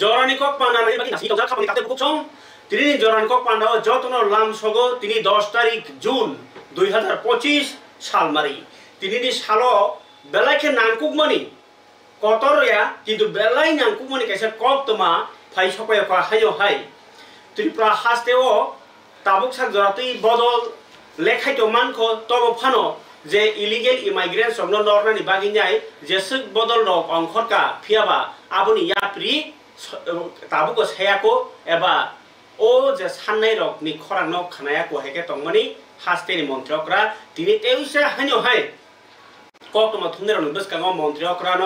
জরানি cock পান্ডা বাকি নাসি তংজা খাপানি তাতে বুকচং তিনি জরানি কক পান্ডা যতন লাম সগো তিনি 10 তারিখ জুন 2025 সাল মারি তিনি সালো বেলাইকে নাংকুকমানি কতরয়া কিন্তু বেলাই নাংকুকমানি কাইসা কক তমা ফাই সপায় কা হাयो হাই ত্রিপুরা হাস্তেও তাবুক সাক জরাতি বদল লেখাই তো মানখো তব ফানো যে ইলিগেল ইমাইগ্রেন্ট সঙ্গ নরনানি বাগিনাই যে সুক বদল রক অংখরকা ফিয়াবা আবনি यात्री ताबुको सायाको एबा ओ जे साननाय रक नि खरां न खानायाको हेके तंगमानि हास्तेनि मन्त्रियकरा तिनि तेउसे हान्यो हाय कक तमा थुनेर बसकांगो मन्त्रियकरा न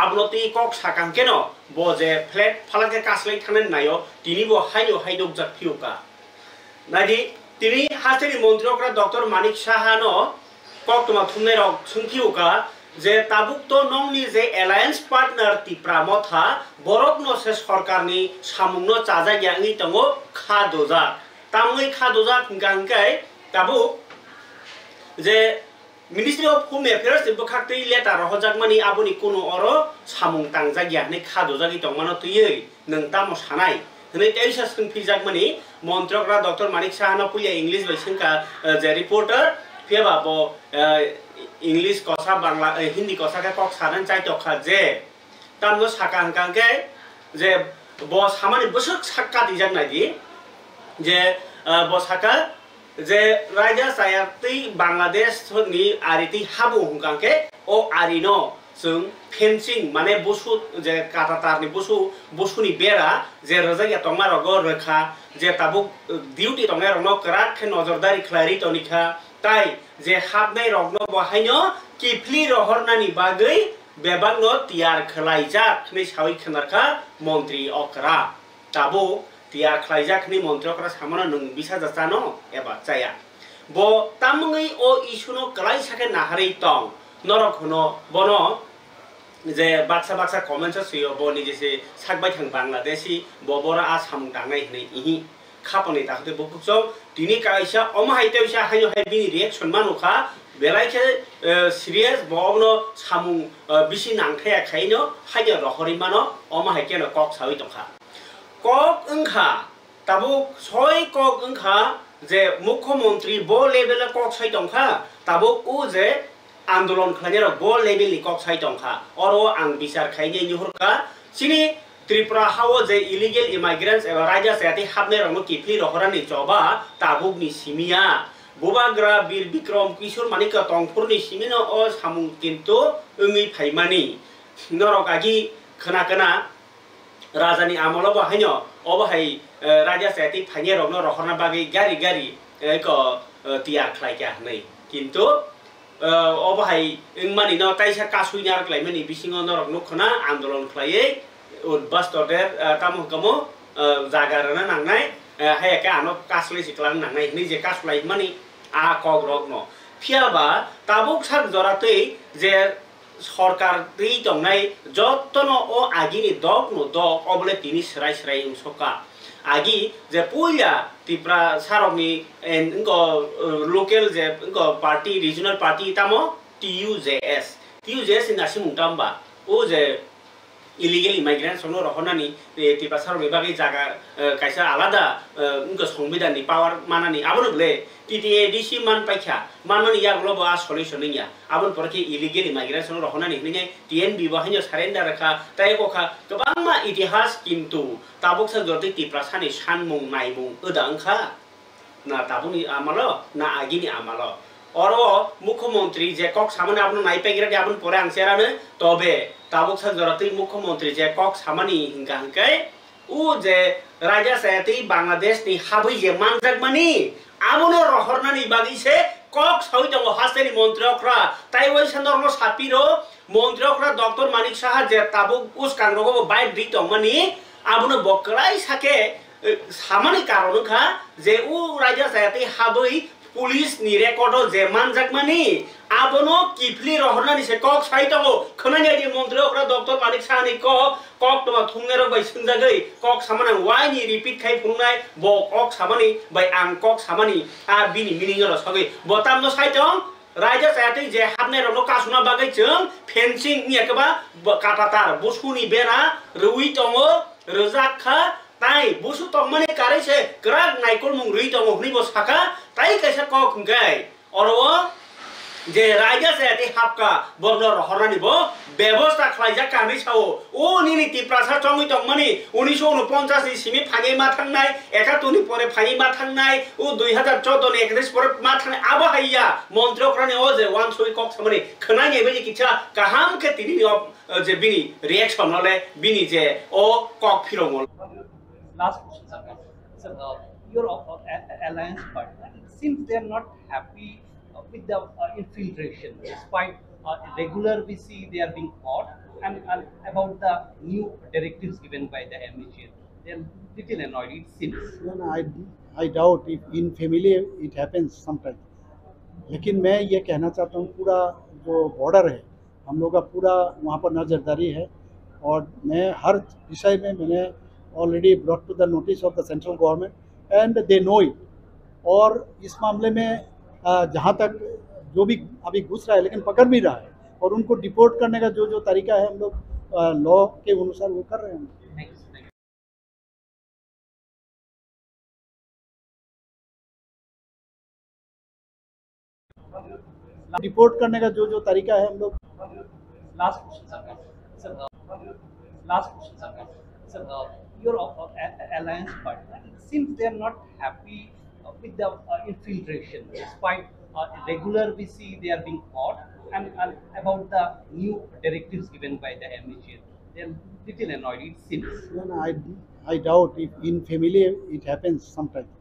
आबनति कक साकांकेन बो जे फ्लेट फालाके कासलै थानाय नायो तिनि बो हान्यो हायदक जाक फिउका नादि तिनि हास्तेनि मन्त्रियकरा डॉक्टर मानिक साहा न कक तमा थुनेर सुंखिउका जे ताबुक तो नंगनि जे एलायंस पार्टनर तिप्रा मथा बरक न से सरकारनि सामुंग न चाजा ग्यांगि तंगो खादोजा तामै खादोजा गांगाय ताबुक जे मिनिस्ट्री अफ होम अफेयर्स बखाक्तै लेटार हजाकमानि आबुनि कुनु अरो सामुंग तांजा ग्यानि खादोजा गि तंमानो तुयै नों तामो सानाय हनै तेइसा सोंफिजाकमानि मन्त्रकरा डॉक्टर मानिक साहाना पुलिया इंग्लिश बैसंका जे रिपोर्टर फेबा बो इंग्लिश कसा बांग्ला हिंदी कसा के कक सानन चाइ तखा जे तामनो साका हंकांके जे बो सामानि बसक साक्का दिजाक नादि जे बो साका जे राजा सायाति बांग्लादेश नि आरिति हाबु हंकांके ओ आरिनो जों फेंसिंग माने बसु जे काटातारनि बसुनि बेरा जे रजाया तंमा रग रेखा जे ताबुक डिउटी तंनाय रंनो करात खे नजरदारि खलारि तनिखा ताई जे हाबनाय रगनो बहायनो किफ्लि रहरनानि बागै बेबांनो तियार खलाइजाक नै सावै खनारखा मन्त्रि अकरा ताबो तियार खलाइजाक नै मन्त्रि अकरा सामना नों बिसा जानो एबा जाया बो तामङै ओ इशुनो कलाइ साके नाहारै तंग नरखनो बनो जे बाक्सा कमेन्ट्स सुयो बो नि जेसे साकबाय थां बांलादेशी बबरा आसाम दांनाय नै इहि खापनै ताखते बकुचौ तिनि काइसा अमहाइतेउसा हायो हाय बिनि रिएक्शन मानुखा बेलाइके सिरियस बवनो सामुं बिसि नांखाया खाइनो हायो रहरि मानो अमहाइकेनो कक सावि तखा कक ओंखा ताबु सय कक ओंखा जे मुख्यमंत्री बो लेभेल कक साइ तंखा ताबु उ जे आन्दोलन खालायनो बो लेभेलनि कक साइ तंखा अरो आं बिचार खाइने निहुरका सिनि त्रिपुरा हावो जे इलिगेल इमाइग्रेंट्स एबा राजा सायाति हाबने रंनो किफ्लि रहरानि जबा ताबुकनि सिमिया बुबाग्रा बीर विक्रम किशोर मानिक तंगपुरनि सिमिनो अ सामुं किन्तु ओङै फाइमानि नरकागि खोना राजानि आमल बाहायनो अबहाय राजा सायाति फाइने रंनो रहरना बागै गारि क तियार खलाइका नै किन्तु अबहाय ओंमानि न ताइसा कासुइनार क्लाइमानि बिसिङो नरकनो खोना आन्दोलन खलायै बस्तोदेर तामो कमो जागारना नांनाय हायका आनो कासलै सिक्लां नांनाय नि जे कासलाय मानि आ कग्रगनो फियाबा ताबुक साक जरातै जे सरकार दै दंनाय जत्तनो ओ आगिनि दगनो दग अबले तिनि सराय उमसका आगि जे पुया त्रिपुरा सारकनि एंगो लोकल जे एंगो पार्टी रिजनल पार्टी तामो TUJS नासि मुंतामबा ओ जे इलिगेल इमाइग्रेंट सोनो रहनानि त्रिपुरा सारक विभागनि जागा काइसा आलादा उनको संविधाननि पावर मानानि आबनबले TTADC मान पाइखा मानमानि यागलो बा सल्युशन निया आबन परके इलिगेल इमाइग्रेंट सोनो रहनानि निने TNB बाहायनो सारेन्डार रखा तायकोखा गोबांमा इतिहास किन्तु ताबुकसा जति त्रिपुरा सानि सानमुं नायमुं ओदांखा ना ताबुनि आमालो ना आगिनि आमालो अरो मुख्यमंत्री जे कक सामाने आपनो नाइपाइग्रा आबन परे आंसेरानो तबे ताबुकसा जरति मुख्यमंत्री जे कक सामानि हिंगा हंकै उ जे राजा सायाति बांग्लादेश नि हाबै जे मानजाक मानि आबनो रहरनानि बागिसे कक सावि दङ हास्तेनि मन्त्रियकरा ताइवै सन्दर्भ सापिरो मन्त्रियकरा डॉक्टर मानिक साहा जे ताबुक उस कांग्रगो बाइक दै दङमानि आबनो बकराइ साके सामानि कारणखा जे उ राजा सायाति हाबै पुलिस नि रेकर्ड जे मानजाक मानि आबनो किफ्लि रहरनानि से कक साइ दङ खोनानि मन्त्रियकरा डॉक्टर मानिक साहानि कक तमा थुंनेर बाय सोंजागै कक सामाना वाइनि रिपीट खाइ फुंनाय ब कक सामानि बाय आं कक सामानि आ बिनि मिनिंगर सगै बतामनो साइटं राजा सायाति जे हाबने रनो कासुना बागै जों फेंसिंग नि एकबा काटातार बसुनि बेरा रुइ दङ rojak tai busu tong mani kare se krak naikol mung rui tong hni bo saka tai kaisa kok ngai oro যে রাজা সাথে হাপকা বর্ণর হরানিব ব্যবস্থা খাইজা কামি সাও ও নীতি প্রাসাদ চঙ্গি তংমানি 1949 নি সিমি ফাগি মা থাংনাই 71 নি পরে ফাগি মা থাংনাই ও 2014 নি 31 পরে মা থাংনাই আবা হাইয়া মন্ত্রকরানি ও যে ওয়ান সই কক সামনে খনাই নেবে যে কিছা কাহাম কে তিনি যে বিনি রিঅ্যাকশন হলে বিনি যে ও cock ফিরমল last question sir your alliance partner seems they are not happy with the infiltration despite regular we see they are being caught and about the new directives given by the MHA they are little annoyed it seems I doubt if in family it happens sometimes लेकिन मैं ये कहना चाहता हूँ पूरा जो border है हम लोग का पूरा वहाँ पर नज़रदारी है और मैं हर विषय में मैंने already brought to the notice of the central government and they know it और इस मामले में जहाँ तक जो भी अभी घुस रहा है लेकिन पकड़ भी रहा है और उनको डिपोर्ट करने का जो तरीका है हम लोग लॉ के अनुसार वो कर रहे हैं डिपोर्ट करने का जो तरीका है हम लोग last question sir your alliance partner seems they are not happy with the infiltration despite regular we see they are being caught and about the new directives given by the MHA they are little annoyed it seems I doubt if in family it happens sometimes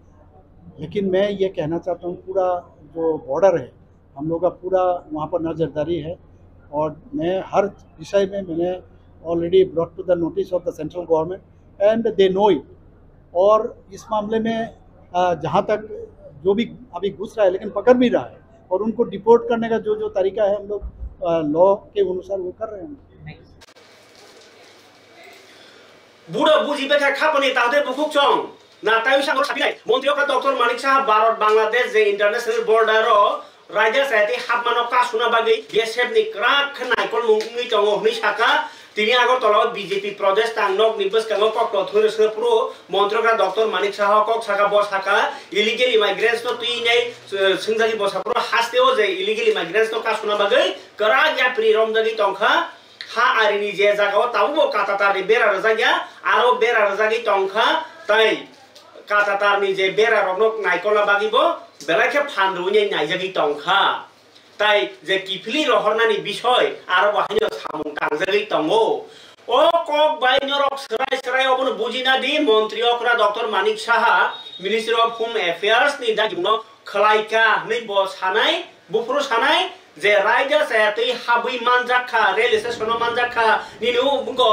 लेकिन मैं ये कहना चाहता हूँ पूरा जो border है हम लोग का पूरा वहाँ पर नज़रदारी है और मैं हर विषय में मैंने already brought to the notice of the central government and they know it और इस मामले में जहाँ तक जो भी अभी घुस रहा है लेकिन पकड़ भी रहा है और उनको डिपोर्ट करने का जो तरीका है हम लोग लॉ के अनुसार वो कर रहे हैं बुढ़ा बुझी बेखा खापने तादे बुकुक चोंग ना तायु सांगो छापिनाय मंत्री का डॉक्टर मानिक साहा भारत बांग्लादेश जे इंटरनेशनल बॉर्डर राजा साथी हाबमानो कासुना बागै बेसेब नि क्राक नायकल मुंगनि तंगो हनि साका তিনি আগরতলাত বিজেপি প্রদেশ টাংনক নিবস কাঙ্গ cock থুর সপ্রো মন্ত্রকা doctor Manik Saha cock সাকা বসাকা ইলিগেল ইমাইগ্রেন্টস তো তুই নাই সিংজাগি বসাপ্রো হাসতেও যে ইলিগেল ইমাইগ্রেন্টস তো কাসুনা বাগৈ করা গয়া প্রি রমজাগি টংখা হা আরিনি যে জাগাও তাবো কাটাতারি বেরা রাজাগিয়া আরো বেরা রাজাগি টংখা তাই কাটাতারনি যে বেরা রমনক নাইকলা বাগিবো বেলাকে ফান্ডুনি নাইজাগি টংখা তাই যে কিফলি রহরনানি বিষয় আর বাহিনী সামুং টাংজাগি টংগো ও কক বাইনরক সরাই সরাই অবন বুজিনা দি মন্ত্রী অকরা doctor Manik Saha ministry of home affairs নি দাগিনো খলাইকা नै ব সানাই বুফরো সানাই যে রাইজা সায়াতই হাবই মানজাখা রেল স্টেশন মানজাখা নিনু বুগো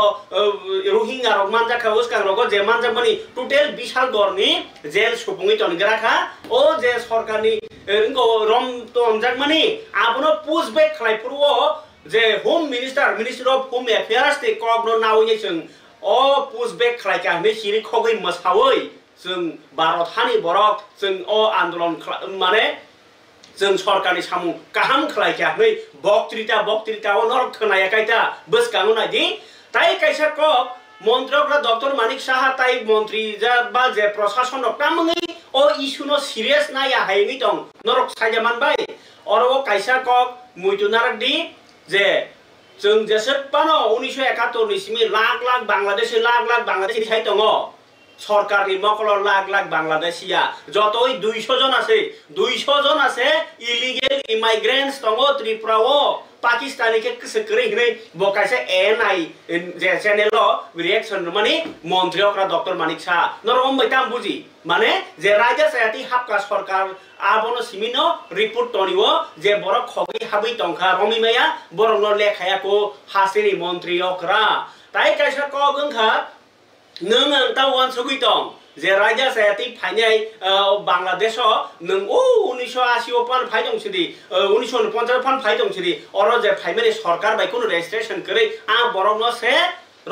রোহিঙ্গা রক মানজাখা উসকাং রক যে মানজামনি টোটাল বিশাল দরনি জেল সুপুঙ্গি তনগ্রাখা ও যে সরকারনি ইনগো রম তনজাকমানি আপনো পুশব্যাক খাইপুরো যে হোম মিনিস্ট্রি অফ হোম অ্যাফেয়ার্स তে কগনো নাউনি जों अ पुशब्याक खाइका मे सिरि खगै मसावै जों भारत हानि बरक जों अ आन्दोलन माने जों सरकारनि सामु गाहाम खालायखा नै बक्तृता अनर खोनायाखैता बसकाङो नायदि ताइ कायसा क मन्त्रकरा डक्टर मानिक साहा ताइ मन्त्री जा बा जे प्रशासन कामङै अ इशुनो सिरियस नाया हायनि दं नरक सायमान बाय अरबो कायसा क मुइतुनारक दि जे जों जेसेबानो 1971 नि सिमि लाख बांग्लादेशी साइ दङ सरकारनि मकल लाख बांग्लादेशिया जतई 200 जन आसे इलिगेल इमाइग्रेंट्स दङ त्रिपुराओ पाकिस्तानी के कसकरै हिनै बकाइसे एनआई जे चैनल रिएक्शन माने मन्त्री अकरा डक्टर मानिक सा नरम बैताम बुझी माने जे राजा सायाती हापका सरकार आबनो सिमिनो रिपोर्ट तनिवो जे बर खगै हाबै टंका रमिमाया बरनो लेखायाको हासिनि मन्त्री अकरा ताइ कायसा क गंखा नों तावान सगै दं जे राजा सायाती फाइनाय बांग्लादेश नों ओ 1980 पान फाइ दंसिदि 1950 पान फाइ दंसिदि अर जे फाइमानि सरकार बायकुन रेजिस्ट्रेशन करे आ बरनो से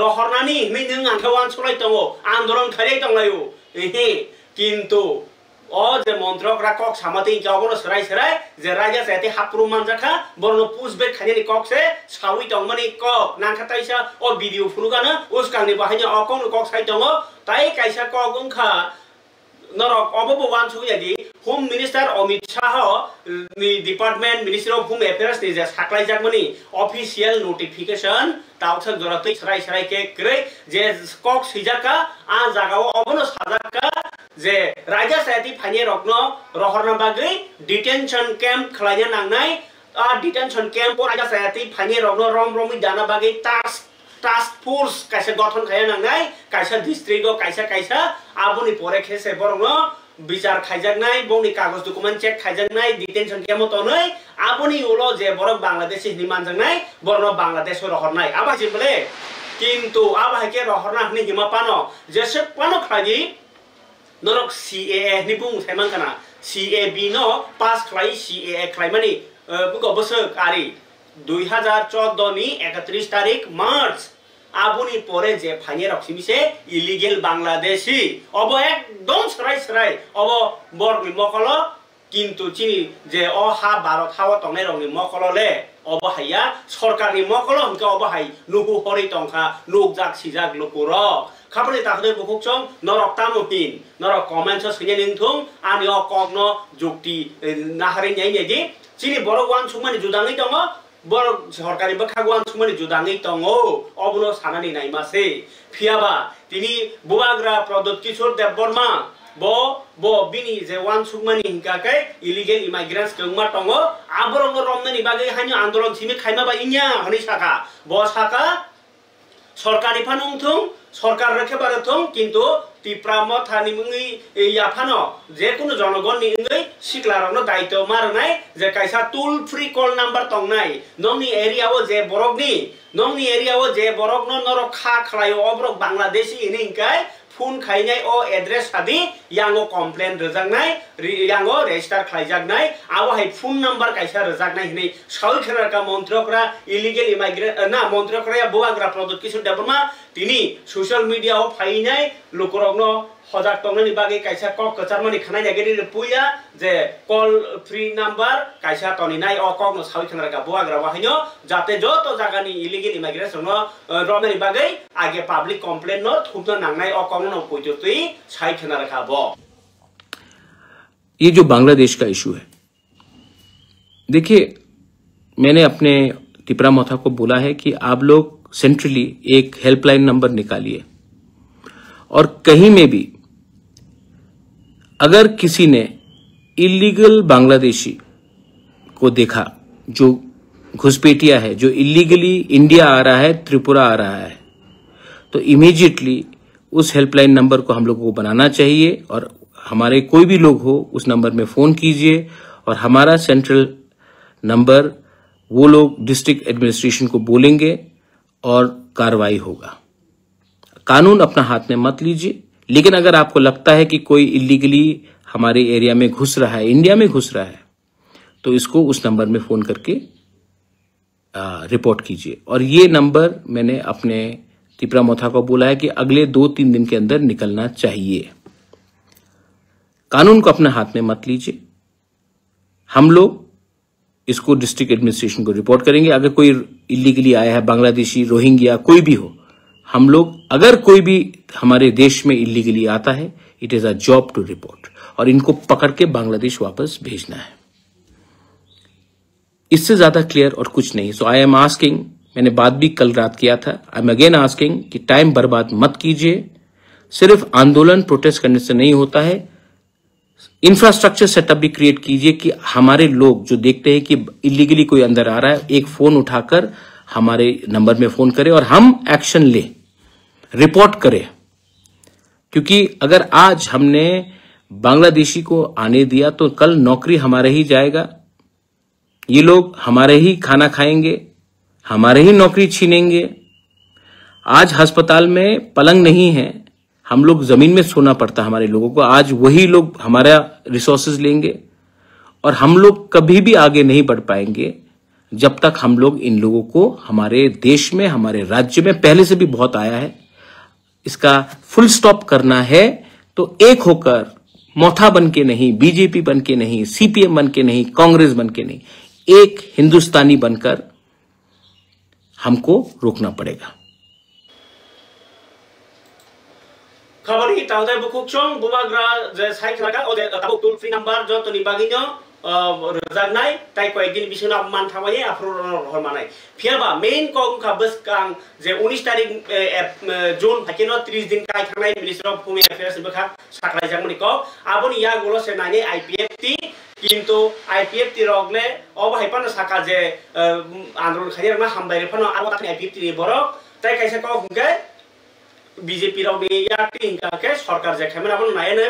रहरनानि नै नों आंखवान सलाय दङ आन्दोलन खारै दंलायो एहे किन्तु o je montrokra kok samati ka obono serai je raja sete hapru manjaka borno pushback khani kok se sawi tongmani kok nangkhataisa o video phunugana uskangni bahanya okong kok sai tongo tai kaisa kok ungkha norok obo wan sugya Home Minister Amit Shah ni Department Ministry of Home Affairs ni saklai jakmani official notification tauthak joratoi serai ke kre je kok sijaka a jagao obono sajaka je raja sayati phanye rokno rohorna bagai detention camp khlainya nangnai a detention camp raja sayati phanye rokno romi dana bagai task force kaisa গঠন খায় nangnai kaisa district o kaisa aboni pore khese borno বিচার খাইজাকনাই বংনি কাগজ document check খাইজাকনাই detention কেমন তনই আপনি ওলো যে বড় বাংলাদেশি হিমানজাকনাই বড় বাংলাদেশ রহরনাই আবা জিবলে কিন্তু আবাকে রহরনা হনি হিমাপানো যেসে পানো খাজি নরক সিএএ নি বুং সাইমানকানা সিএবি নো পাস খাই সিএএ খাইমানি বুকো বসক আরি 2014 ni 31 তারিখ মার্চ আপনি পরে যে ফাইনে রকসিমিছে ইলিগেল বাংলাদেশি অব একদম সরাই অব বরনি মকল কিন্তু চিনি যে অ হা ভারত হাওয়া তংনাই রংনি মকললে অব হাইয়া সরকারনি মকল হনকা of high নুকু Hari Tankha nook জাক সিজাক লুকুর খাপনি তাহলে বুকুকচং নরক তামুপিন নরক কমেন্টস সইনে নিংথুং আনি অ কগ্ন যুক্তি নাহারি নাইনেদি চিনি বড় ওয়ান সুমানি জুদাঙ্গি দङ বড় সরকারি বাখাগুয়ান সুমানি জুদাঙ্গি দङ অবনো সানানি নাইমাসে ফিয়াবা তিনি বুবাগ্রা প্রদত্ত কিশোর Debbarma bo bini je wan sugmani hingkakai illegal immigrants kengma tongo aborong romnani bagai hanyo andolon simi khaima ba inya honi saka bo saka সরকারি ফানুংথুং সরকার রেখে বারথুং কিন্তু তিপ্রাম থানি মুই ইয়াফানো যে কোনো জনগণ নিঙ্গই সিকলারনো দায়িত্ব মারনাই যে কাইসা টুল ফ্রি কল নাম্বার তংনাই নংনি এরিয়াও যে বরগনি নংনি এরিয়াও যে বরগনো নর খা খলায় অবরক বাংলাদেশি ইনিংকাই ফোন খাইনাই ও এড্রেস সাদি ইয়াঙ্গো কমপ্লেন রজাকনাই ইয়াঙ্গো রেজিস্টার খাইজাকনাই আও হাই ফোন নাম্বার কাইসা রজাকনাই হিনি সাউল খেরাকা মন্ত্রকরা ইলিগেল ইমাইগ্রেন্ট না মন্ত্রকরা বুয়াগ্রা প্রদত্ত কিছু দেবমা তিনি সোশ্যাল মিডিয়া ও ফাইনাই লোকরগনো হজাক টংনানি বাগে কাইসা কক কচারমানি খানাই নাগেরি পুইয়া যে কল ফ্রি নাম্বার কাইসা তনি নাই ও কগনো সাউল খেরাকা বুয়াগ্রা বাহিনো যাতে যত জায়গানি ইলিগেল ইমাইগ্রেশন রমেনি বাগে আগে পাবলিক কমপ্লেন ন থুপনা নাংনাই ও কগনো পইতই সাই খেনারকা ব ये जो बांग्लादेश का इशू है, देखिए मैंने अपने तिपरा मोथा को बोला है कि आप लोग सेंट्रली एक हेल्पलाइन नंबर निकालिए और कहीं में भी अगर किसी ने इलीगल बांग्लादेशी को देखा जो घुसपैठिया है, जो इलीगली इंडिया आ रहा है, त्रिपुरा आ रहा है, तो इमीडिएटली उस हेल्पलाइन नंबर को हम लोगों को बनाना चाहिए और हमारे कोई भी लोग हो उस नंबर में फोन कीजिए और हमारा सेंट्रल नंबर वो लोग डिस्ट्रिक्ट एडमिनिस्ट्रेशन को बोलेंगे और कार्रवाई होगा। कानून अपना हाथ में मत लीजिए, लेकिन अगर आपको लगता है कि कोई इलीगली हमारे एरिया में घुस रहा है, इंडिया में घुस रहा है, तो इसको उस नंबर में फोन करके रिपोर्ट कीजिए। और ये नंबर मैंने अपने तिपरा मोथा को बोला है कि अगले 2-3 दिन के अंदर निकलना चाहिए। कानून को अपने हाथ में मत लीजिए, हम लोग इसको डिस्ट्रिक्ट एडमिनिस्ट्रेशन को रिपोर्ट करेंगे। अगर कोई इलीगली आया है, बांग्लादेशी, रोहिंग्या, कोई भी हो, हम लोग अगर कोई भी हमारे देश में इलीगली आता है, it is a job to report और इनको पकड़ के बांग्लादेश वापस भेजना है। इससे ज्यादा क्लियर और कुछ नहीं। सो आई एम आस्किंग, मैंने बात भी कल रात किया था, आई एम अगेन आस्किंग कि टाइम बर्बाद मत कीजिए। सिर्फ आंदोलन प्रोटेस्ट करने से नहीं होता है, इंफ्रास्ट्रक्चर सेटअप भी क्रिएट कीजिए कि हमारे लोग जो देखते हैं कि इलीगली कोई अंदर आ रहा है, एक फोन उठाकर हमारे नंबर में फोन करें और हम एक्शन लें, रिपोर्ट करें। क्योंकि अगर आज हमने बांग्लादेशी को आने दिया तो कल नौकरी हमारे ही जाएगा, ये लोग हमारे ही खाना खाएंगे, हमारे ही नौकरी छीनेंगे। आज अस्पताल में पलंग नहीं है, हम लोग जमीन में सोना पड़ता हमारे लोगों को, आज वही लोग हमारा रिसोर्सेज लेंगे और हम लोग कभी भी आगे नहीं बढ़ पाएंगे जब तक हम लोग इन लोगों को हमारे देश में, हमारे राज्य में पहले से भी बहुत आया है, इसका फुल स्टॉप करना है। तो एक होकर मोथा बन के नहीं, बीजेपी बन के नहीं, सीपीएम बन के नहीं, कांग्रेस बन के नहीं, एक हिंदुस्तानी बनकर हमको रोकना पड़ेगा। खबर ही ताउदे बुकुक चोंग बुबाग्रा जे साइक लगा ओ ताबुक टोल फ्री नंबर जो तनि बागिनो रजागनाय ताइ कय दिन बिसना मान थाबाये आफ्रो हरमानाय फियाबा मेन कम का बस कां जे 19 तारिख जून फाकेनो 30 दिन काय थांनाय मिनिस्टर अफ होम अफेयर्स बखा साखलाय जागमनि को आबोनि या गलो से नाने आईपीएफटी किंतु आईपीएफटी रगले अब हाइपान साका जे आंदोलन खायरना हामबाय रेफानो आबो तानि आईपीएफटी नि बरक ताइ कायसे को हुंगे बीजेपी राव ने या टिंका के सरकार जे खेमना बन नायने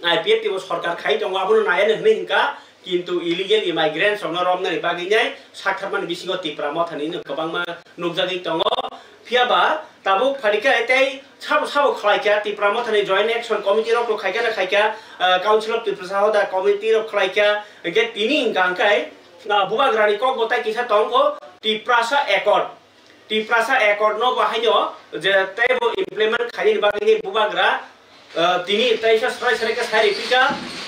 आईपीएफटी वो सरकार खाइ दङ आबो नायने हने हिंका किंतु इलीगल इमाइग्रेंट संग रमने बागिनाय साथारमान बिसिङो तिप्रा मथानि गोबांमा नुगजागि दङ फियाबा ताबो फारिका एतै साबो साबो खलाइका तिप्रा मथानि जॉइंट एक्शन कमिटी रक खाइका ना खाइका काउंसिल अफ त्रिपुरा साहोदा कमिटी रक खलाइका गे तिनि हिंकांकाय बुबाग्रानि क गताय किसा तंगो तिप्रासा एकॉर्ड नो बाहायनो जे तेबो इम्प्लीमेंट खायनि बागिनि बुबाग्रा तिनि तैसा सरासरि के सारि पिका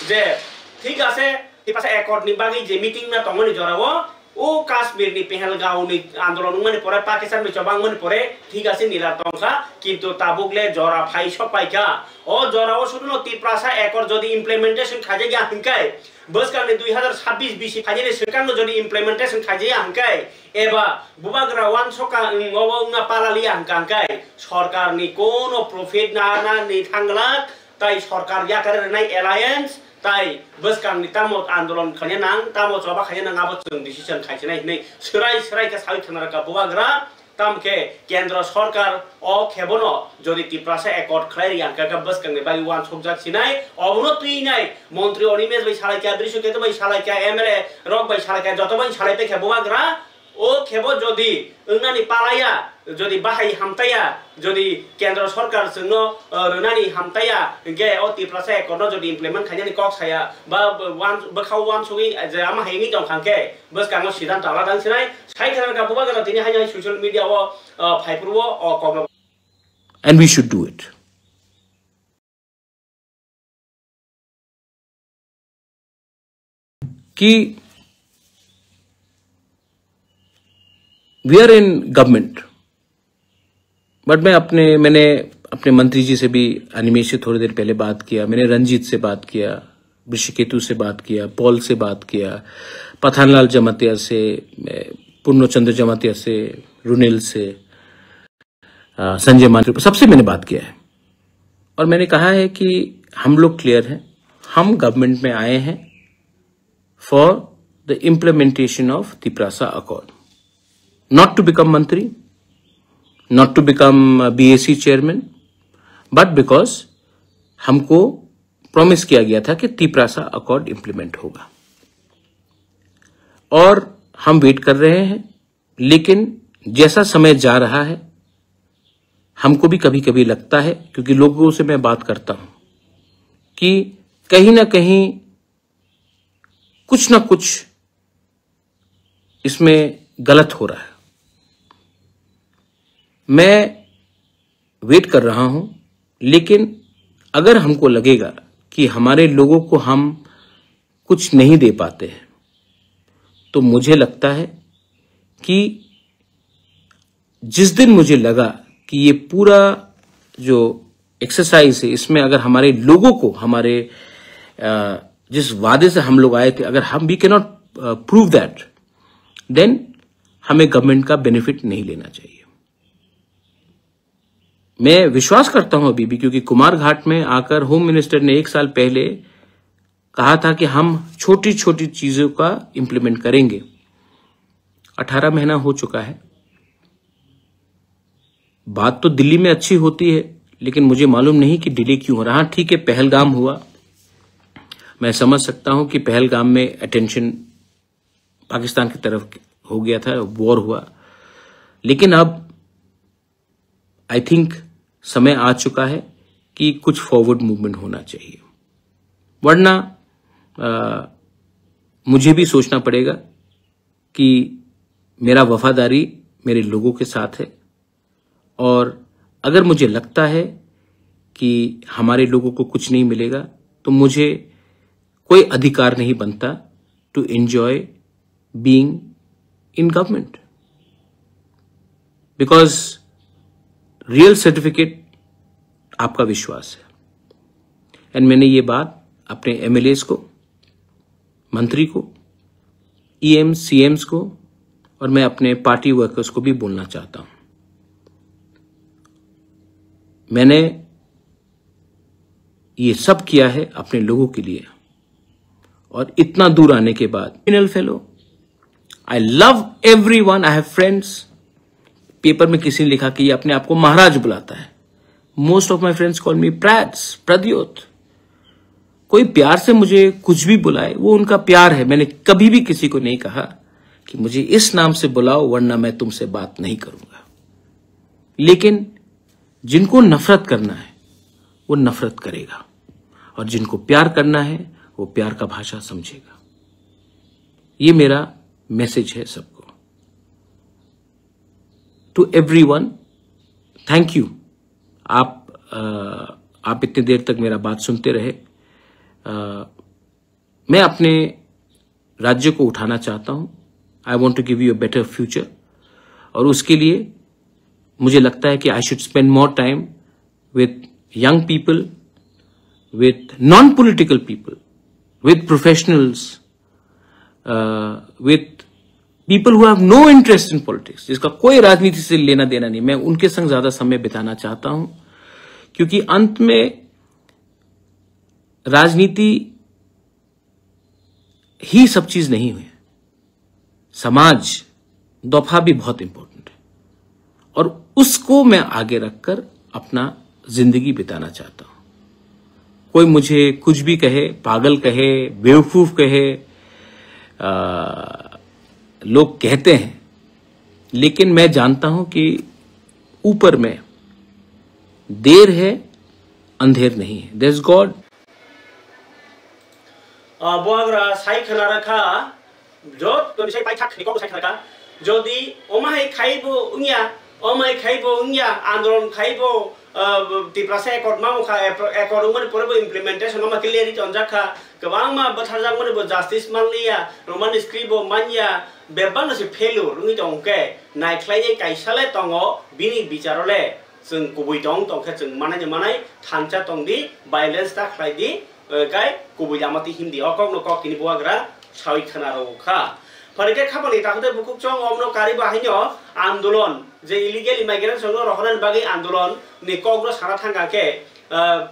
जे ठीक आसे तिप्रासा एकॉर्ड नि बागि जे मीटिंग ना तंगनि जरावो ओ काश्मीर नि पहलगांव नि आंदोलन माने परे पाकिस्तान में चबांग माने परे ठीक आसे निरातंका किंतु ताबुकले जरा फाइ सपाइका ओ जरावो सुनो तिप्रासा एकॉर्ड जदि इम्प्लीमेंटेशन खाजे गया हिंकाय बस काने 2026 बीसी खाजे सरकारनो जदि इम्प्लीमेंटेशन खाजे हिंकाय एबा बुबाग्रा वान सका ngawna palali हिंकांकाय सरकार नि कोनो प्रॉफिट ना नि थांगला ताइ सरकार या करे नाय अलायंस ताइ बस कांनि तामो आंदोलन खने नां तामो चबा खने नां आबो जों डिसिजन खाइनाय नै सराय का साइ थाना का बुबाग्रा तामके केंद्र सरकार ओ खेबनो जदि तिप्रासा एकॉर्ड खलाय यानका का बस कांनि बाइ वान सबजाक सिनाय अबनो तुइनाय मंत्री अनिमेश बै सालायका दृश्य बै सालायका एमएलए रक बै सालायका जतबै सालायते खेबुबाग्रा ओ खेबो जदि ओंनानि पालाया जदि बाहाय हामताया जदि केंद्र सरकार जोंनो रोनानि हामताया गे ओ तिप्रासा एकॉर्ड जदि इम्प्लीमेंट खायनि कक साया बा वान बखाव वान सुगि जे आमा हायनि दं खांके बस कांगो सिदान ताला दांसिनाय साइ थाना का बुबाग्रा तिनि हाय सोशल मीडिया ओ फाइपुरवो ओ कम and we should do it. कि we are in government, but मैंने अपने मंत्री जी से भी अनिमेश से थोड़ी देर पहले बात किया, मैंने रंजीत से बात किया, ऋषिकेतु से बात किया, पॉल से बात किया, पठानलाल जमातिया से, पूर्णचंद्र जमातिया से, रुनेल से, संजय मानपुर, सबसे मैंने बात किया है और मैंने कहा है कि हम लोग क्लियर हैं, हम गवर्नमेंट में आए हैं for the implementation of Tiprasa accord, not to become mantri, not to become BAC chairman, but because हमको प्रॉमिस किया गया था कि तिप्रासा अकॉर्ड इंप्लीमेंट होगा और हम वेट कर रहे हैं। लेकिन जैसा समय जा रहा है हमको भी कभी कभी लगता है, क्योंकि लोगों से मैं बात करता हूं, कि कहीं ना कहीं कुछ ना कुछ इसमें गलत हो रहा है। मैं वेट कर रहा हूं, लेकिन अगर हमको लगेगा कि हमारे लोगों को हम कुछ नहीं दे पाते हैं, तो मुझे लगता है कि जिस दिन मुझे लगा कि ये पूरा जो एक्सरसाइज है इसमें अगर हमारे लोगों को हमारे जिस वादे से हम लोग आए थे, अगर हम we can not prove that, then हमें गवर्नमेंट का बेनिफिट नहीं लेना चाहिए। मैं विश्वास करता हूं अभी भी, क्योंकि कुमार घाट में आकर होम मिनिस्टर ने 1 साल पहले कहा था कि हम छोटी छोटी चीजों का इंप्लीमेंट करेंगे। 18 महीना हो चुका है। बात तो दिल्ली में अच्छी होती है, लेकिन मुझे मालूम नहीं कि डिले क्यों हो रहा। ठीक है, पहलगाम हुआ, मैं समझ सकता हूं कि पहलगाम में अटेंशन पाकिस्तान की तरफ हो गया था, वॉर हुआ, लेकिन अब आई थिंक समय आ चुका है कि कुछ फॉरवर्ड मूवमेंट होना चाहिए, वरना मुझे भी सोचना पड़ेगा कि मेरा वफादारी मेरे लोगों के साथ है, और अगर मुझे लगता है कि हमारे लोगों को कुछ नहीं मिलेगा, तो मुझे कोई अधिकार नहीं बनता to enjoy being in government, because real certificate आपका विश्वास है। एंड मैंने ये बात अपने एमएलएस को, मंत्री को, ईएम सीएम्स को और मैं अपने पार्टी वर्कर्स को भी बोलना चाहता हूं। मैंने ये सब किया है अपने लोगों के लिए, और इतना दूर आने के बाद criminal fellow, I love everyone, I have friends. Paper में किसी ने लिखा कि ये अपने आप को महाराज बुलाता है। Most of my friends call me Prats, Pradyot. कोई प्यार से मुझे कुछ भी बुलाए, वो उनका प्यार है। मैंने कभी भी किसी को नहीं कहा कि मुझे इस नाम से बुलाओ वरना मैं तुमसे बात नहीं करूंगा। लेकिन जिनको नफरत करना है वो नफरत करेगा, और जिनको प्यार करना है वो प्यार का भाषा समझेगा। ये मेरा मैसेज है सबको। To everyone, thank you. आप इतनी देर तक मेरा बात सुनते रहे। मैं अपने राज्य को उठाना चाहता हूं। I want to give you a better future, और उसके लिए मुझे लगता है कि I should spend more time with young people, with non-political people, with professionals, with people who have no interest in politics, जिसका कोई राजनीति से लेना देना नहीं। मैं उनके संग ज्यादा समय बिताना चाहता हूं, क्योंकि अंत में राजनीति ही सब चीज नहीं हुई। समाज दफा भी बहुत इंपॉर्टेंट है, और उसको मैं आगे रखकर अपना जिंदगी बिताना चाहता हूं। कोई मुझे कुछ भी कहे, पागल कहे, बेवकूफ कहे, लोग कहते हैं, लेकिन मैं जानता हूं कि ऊपर में देर है, अंधेर नहीं है। There is God. बोआग्रा साइ खाना रखा जो तो बिसाई पाइ थाक निको साइ खाना जोदी ओमाय खाइबो उंगिया, ओमाय खाइबो उंगिया आंदोलन खाइबो तिप्रासे एकॉर्ड मा मुखा एकॉर्ड उमन परबो इम्प्लीमेंटेशन मा क्लियरिटी अनजाखा गोबां मा बाथारजाक मनबो जस्टिस मानलिया रोमान स्क्रिबो मानिया बेबान से फेलु रुङि दंके नायख्लायै काइसाले तंगो बिनि बिचारले जों गुबै दं तंखे जों मानाय थांचा तंदि वायलेंस ता खलायदि गाय गुबै लामाति हिंदी अकक नकक तिनि बुआग्रा सावि खाना रखा फरके खाबनि ताखदे बुकुक चंग अमनो कारी बाहायनो आंदोलन जे इलीगल इमाइग्रेशन संग रहनान बागै आंदोलन नि कग्र सारा थांगाके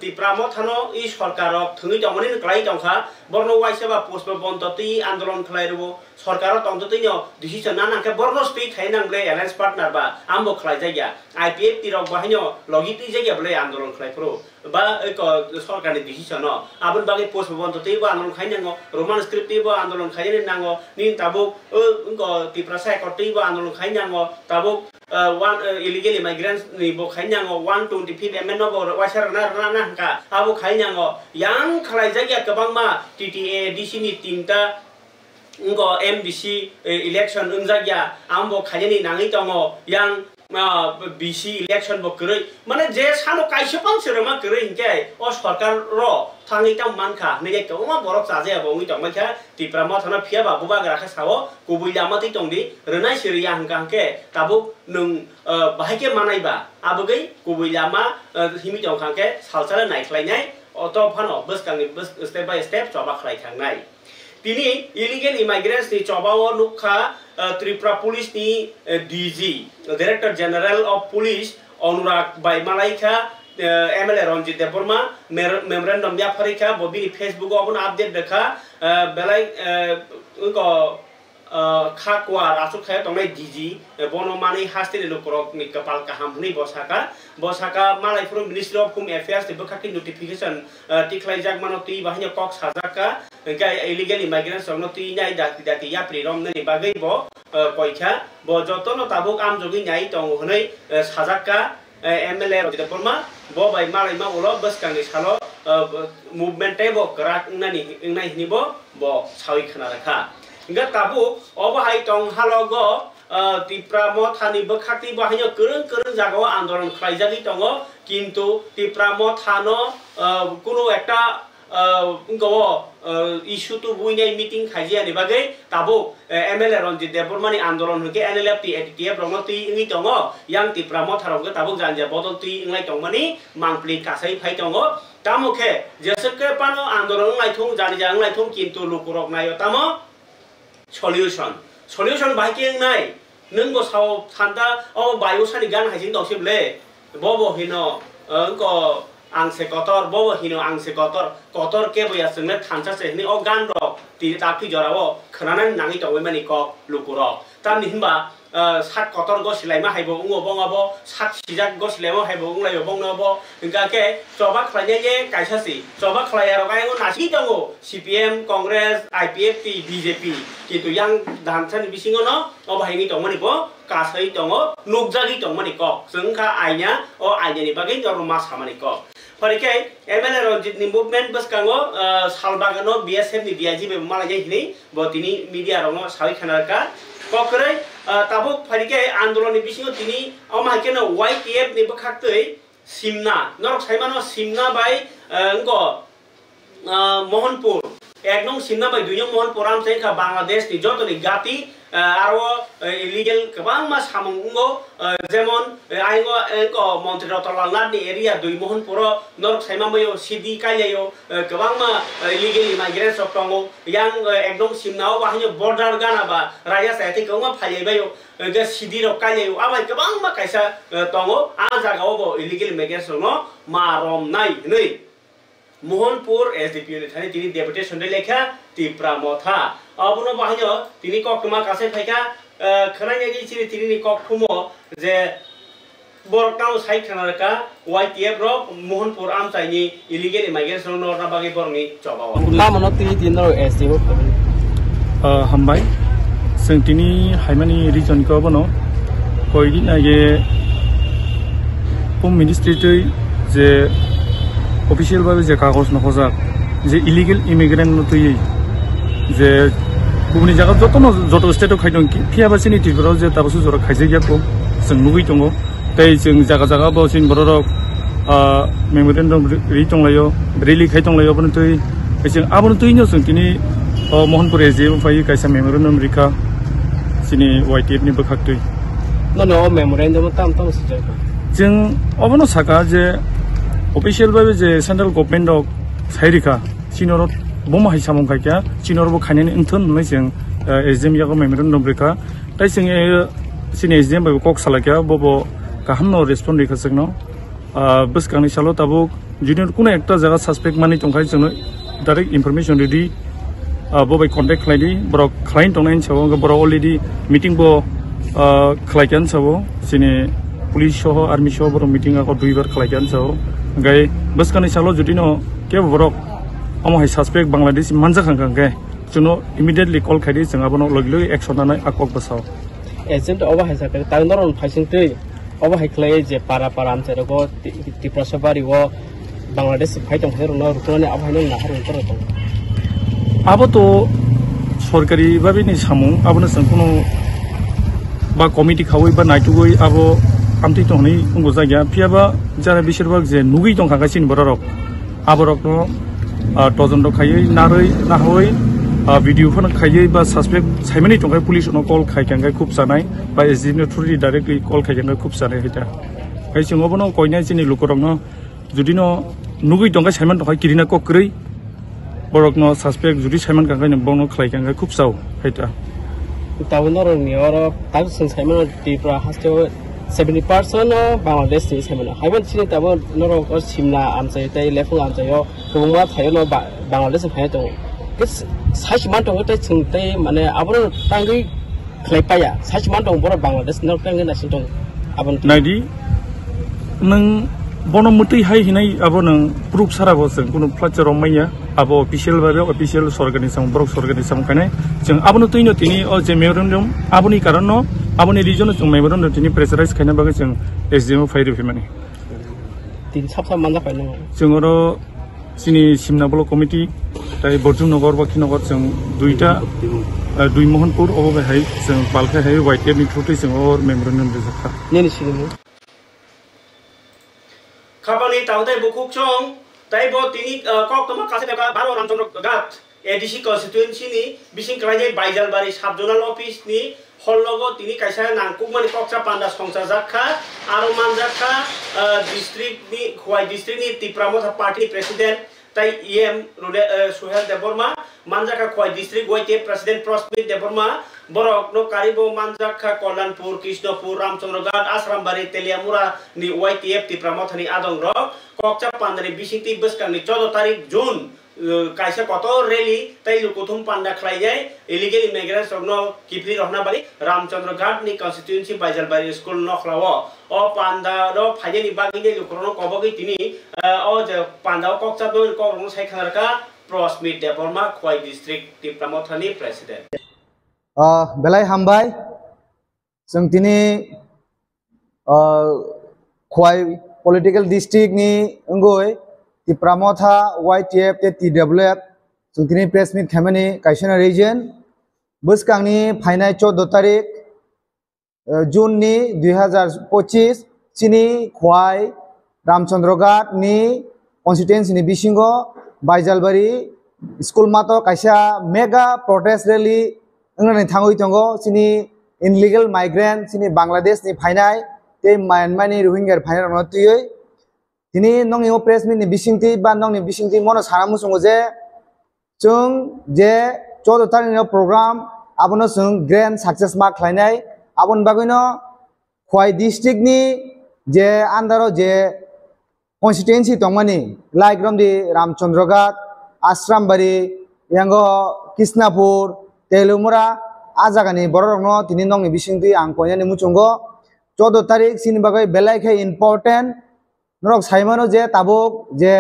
तिप्रामो थानो इ सरकार थुङि दंमनि क्लाइ दंखा बर्न वाइसेबा पोस्ट बन्तति आंदोलन खलाइरबो सरकार तंततिनो डिसिजन नानाके बर्न स्टेट थाइनांब्ले एलायंस पार्टनार बा आमबो खलाइ जायगा आईपीएफ तिरक बाहायनो लगिति जायगा ब्ले आंदोलन खलाइफ्रो बा एक सरकारनि डिसिजन आबन बागै पोस्ट बन्तति बा आंदोलन खाइनांगो रोमान स्क्रिप्ट बा आंदोलन खाइने नांगो नि ताबो तिप्रासा एकति बा आंदोलन खाइनांगो Tabo one illegal immigrants ni bo khainyango 125 MN no bo wasar na ka abo khainyango yang khalai jagya kabang ma TTA DC ni tinta ngo MBC election unjagya ambo khaini nangi tongo yang BC election bo kरै माने जे सानो काइसेपां सोरमा करै हिंके ओ सरकार रो थांगै ता मानखा नैगे कमा बरक जाजे बंगि दंमाखा तिप्रामा थाना फिया बाबु बाग्राखा सावो गुबै लामाति तंदि रनाय सिरिया हंकांके ताबु नों बाहायके मानायबा आबगै गुबै लामा हिमि दंखांके सालसाला नायख्लायनाय अतो फानो बसकांनि बस स्टेप बाय स्टेप चबा खलाय थांनाय तिनी इलीगल इमाइग्रेंट्स नि चबाओ नुखा त्रिपुरा पुलिस नि DG director general of police Anurag बाइमालाइखा एमएलए रंजित देवबर्मा मेमोरेंडम व्यापारिका बबी फेसबुक अपन अपडेट देखा बेलाय उनको खाकवा रासु खाय तंगै डीजी बनमानि हास्टेल लोकरक नि कपाल काहामनि बसाका मालायफोर मिनिस्ट्री ऑफ होम अफेयर्स नि बखाखि नोटिफिकेशन टिखलाय जागमानति बाहिनो कक साजाका गाय इलीगल इमाइग्रेंट संगति नाय दाति या प्रिरम नि बागै बो कयखा बो जतन ताबुक आम जोगि न्याय तंग हनै साजाका एमएलए रंजित बर्मा बो बाय मालायमा उलो बसकांनि सालो मुभमेंट बो कराक नानि नाय हिनिबो बो सावि खाना रखा इंगा ताबु अबहाय तंग हालगो तिप्रामो थानि बखाति बाहायनो करं जागाव आंदोलन खालायजागि दङ किन्तु तिप्रामो थानो कुनु एकटा Ungo issue to buine meeting khaji ani bagai tabo MLA Ranjit Debormani andolon huke NLF ti ettia promoti ingi tongo yang ti pramot harong tabo janja botol ti ingai tongmani mangpli kasai phai tongo tamoke jeske pano andolon ngai thong jani jang ngai thong kintu lukurok nayo tamo solution baike ngai nungbo sao thanda o bayo sani gan hajing dongsible bobo hino ko angse kotor bobo hino angse kotor ke boya sengna thansa se ni o gan ro ti takti jorao khananan nangi tongwe mani ko lukuro tam nimba sat kotor go silaima haibo ungo bongabo sat sijak go silaima haibo unglai bongnobo ingka ke coba khlanya je kaisasi coba khlaya ro kai ngo nasi tongo CPM Congress IPF ti BJP kitu yang dansan bisingo no o bahingi tongmani bo kasai tongo nukjagi tongmani ko sengka ainya o ainya ni bagai tor mas hamani ko Parike, MLA Ranjit ni movement bas kango salbagano BSF ni diaji be malaya hini botini media rongo sawi khanarka kokre tabuk parike andolon ni bisingo tini amahkena YTF ni bakhaktei simna norok saimano simna bai ngo Mohanpur eknong simna bai dunyong Mohanpur am sai ka Bangladesh ni joto ni gati aro illegal kabang mas hamungo jemon aingo enko Montri Rotolangat ni area dui Mohanpur norok saimamayo sidi kayayo kabang ma illegal migrants of tongo yang eknong simnao bahanyo border gana ba raya saiti koma phaibayo ga sidi ro kayayo abai kabang ma kaisa tongo a jagao bo illegal migrants no marom nai nei Mohanpur SDPU ni thani tini deputation de lekha tipra motha abuno bahanyo tini kokma kase phaika khananya ji chiri tini ni kokhumo je borkau sai khanarka YTF ro Mohanpur am chaini illegal immigration no na bagi borni chobawa lamono tini dinro SDPU hambai जों tini haimani region ko bono koidi na ye pom ministry je official भावे जे कागज न खोजा जे illegal immigrant न तुई जे गुबुन जागा जत state खाइ दं फिया बासिनि टिफराव जे ताबसु जरा खाइजे गयाखौ जों नुगै दङ तै जों जागा जागा बासिन बररक मेमोरेन्डाम रि दंलायो रेली खाइ दंलायो बन तुई जों आबन तुई न जों तिनि मोहनपुर जे फाइ काइसा मेमोरेन्डाम रिका सिनि YTF नि बखाक तुई न मेमोरेन्डाम ताम सजाय जों अबनो साका जे official भावे जे सेंट्रल गवर्नमेंट ऑफ साइरिका चिनर बम हाइ सामं खायका चिनर बो खायने इंथन नै जों एजेम यागो मेमोरेन्डाम ब्रेका ताइ जों सिनि एजेम भावे कक सालाका बबो गाहामनो रेस्पन्ड रिका जोंनो बसकांनि सालो ताबो जुनियर कुनो एकटा जागा सस्पेक्ट मानि तंखाय जोंनो डाइरेक्ट इनफरमेशन रेडी बबाय कन्टेक्ट खालायदि ब्रक क्लाइंट तंनायनि सायाव ब्र अलरेडी मिटिं बो खालायकान सावो सिनि पुलिस सह आर्मी सह ब्र मिटिं आको दुइबार खालायकान सावो gai bus kani salo judino ke borok amo hai suspect Bangladesh manja khang gai juno immediately call khadi jeng abono logiloi action nanai akok basao agent oba hai sakar tangnoron phasing tei oba hai khlai je para am chero go tiprasabari wo Bangladesh phai tong hero no rukone abhaino na haru toro tong abo to sorkari babi ni samung abono sang kuno ba committee khawai ba naitugoi abo amti tongni ungo jagya phiaba jara bishirbag je nugi tong khagasin borok aborok no tozon khayei naroi nahoi video phone khayei ba suspect saimani tongkai police no call khaikangai khub sanai ba SDN thuri directly call khaikangai khub sanai hita kai singo bono koina chini lukorok no judino nugi tongkai saiman tongkai kirina kokrei borok no suspect judi saiman kangai no bono khaikangai khub sao hita tawonor nioro tak sing saiman tipra hasto 70% Bangladesh ni semana. Haiban sini tahu norok Simla amcai tay level amcai yo. Rumah saya no Bangladesh saya tu. Kes saya cuma tu kita cintai mana abang tanggi klepaya. Saya cuma tu orang Bangladesh norok tanggi nasi tu. Abang. Nadi, neng bono muti hai hinai abo neng proof sara boseng. Kuno pelajar romanya abo official baru official organisasi brok organisasi kene. Jeng abo nu tu ini tini oh memorandum abo ni karena abo ni region jeng memorandum tini pressurize kene bagai jeng SDM fire fimani. Tin sab mana kene. Jeng oro sini Simna Block Committee tai Borjung Nogor Bakhi Nogor jeng duita dui Mohanpur abo bahai jeng balkai hai YTF ni thutui jeng or memorandum rezakha. Ni sini. Kapani tahu tay bukuk chong তাইবো তিনি কক্তমা কাছে বারো রামচন্দ্র ঘাট ADC constituency ni bising kelainai Baijalbari subzonal office ni hollogo tini kaisa nangkukmani kokcha panda songsa jakha aro manjakha district ni Khwai district ni Tipramotha party president tai em Suhel Deborma manjakha Khwai district Waite president Prosmit Deborma borok no karibo manjakha Kollanpur Krishnapur Ramchandroghat Asrambari Teliamura ni YTF Tipramotha ni adong rok kokcha panda ni bising ti beskang ni 14 tarik June kaisa koto rally tai lukuthum panda khlaijai illegal immigrants ogno kipli rohna bari Ramchandroghat ni constituency Baijalbari school no khlawo o panda ro phaje ni bagi de lukrono kobogi tini o je panda kokcha do ko rong sai khanarka Prosmit Deborma Khwai district Tipramotha ni president belai hambai जों दिनै Khwai political district ni ngoi Tipramotha YTF te TWF जों दिनै press meet खामनि काइसना region बोसकांनि फाइनाय 14 तारिख जुन नि 2025 चिनि Khwai Ramchandroghat ni constituency ni bisingo Baijalbari school mato kaisa mega protest rally ngani thangoi tongo chini illegal migrant chini Bangladesh ni फाइनाय te Myanmar ni Rohingya फाइनाय rano tuyoi tini nongni press meet ni bisingti ba nongni bisingti mono sana musungo je जों जे 14 तारिख ni program abono जों grand success mark khlainai abon bagino Khwai district ni je andaro je constituency tongmani like romdi Ramchandroghat Asrambari yango Krishnapur Telumura ajagani bororno tini nongni bisingti ang koyani muchungo 14 तारिख sini bagai belai khe important norok saimano je tabuk je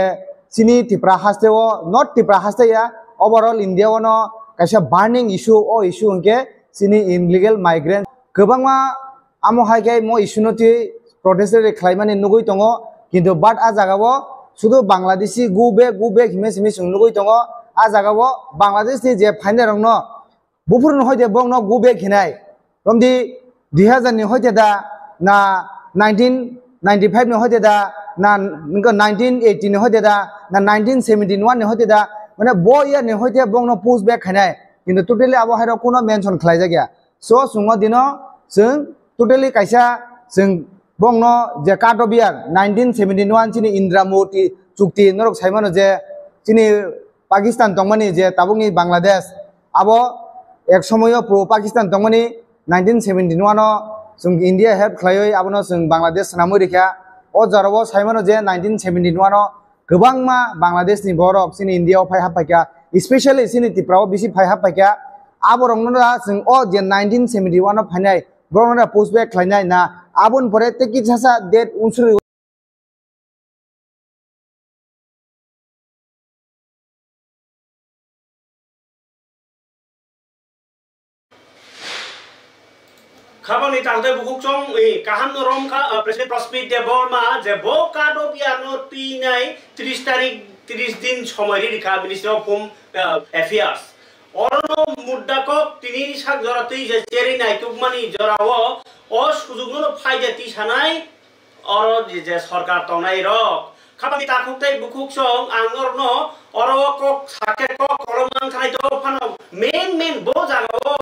sini Tipra hasteo not Tipra hasteya overall India ono kaisa burning issue o issue unke sini illegal migrant gobangma amo haike mo issue noti protest re khlaimani nugui tongo kintu but a jagao শুধু বাংলাদেশি গুবে হিমে সিমে সুংলুগই দङ आ जागाव बांग्लादेश नि जे final रंग न बुफुरन होइदे बंग न गुबे खिनाय रमदि 2000 नि होइदे दा ना 1995 नि होइदे दा ना 1980 नि होइदे दा ना 1971 नि होइदे दा माने बो इयर नि होइदे बंग न पुश बैक खिनाय किन्तु टोटली आबो हायरो कोनो मेंशन खलाय जागिया सो सुंग दिनो जों टोटली कायसा जों बंग न जे काट अफ इयार 1971 चिनि इंद्रामूर्ति चुक्ति नरक साइमानो जे चिनि पाकिस्तान तंगमानि जे ताबुंनि बांग्लादेश आबो एक समय प्रो पाकिस्तान तंगमानि 1971 नो जों इंडिया हेल्प खलायै आबोनो जों बांग्लादेश नामो रिखा ओ जरावो साइमानो जे 1971 नो गोबांमा बांग्लादेशनि बरक चिनि इंडियाव फाय हापायका स्पेशली चिनि तिप्राव बिसि फाय हापायका आबो रंगनरा जों ओ जे 1971 नो फायनाय बरनरा पोस्ट बैक खलायनाय ना आबुन परे तेकि सासा डेट उनसुरि खाबानि तांते बुकुचों काहाम नो रोमखा प्रेसिडेंट प्रस्पिट देबरमा जे बो काडो बियानो तीनाय 30 तारिख 30 दिन समय रिखा मिनिस्ट्री अफ होम अफेयर्स अरनो मुद्दाको तिनि साक जरातै जे चेरिनाय तुकमानि जरावो ओ सुजुगनो फायदाति सानाय अर जे सरकार तंनाय रक खाबानि ताखुतै बुकुचों आंगरनो अरको साकेको कलमान खानाय तो फानो मेन बो जागावो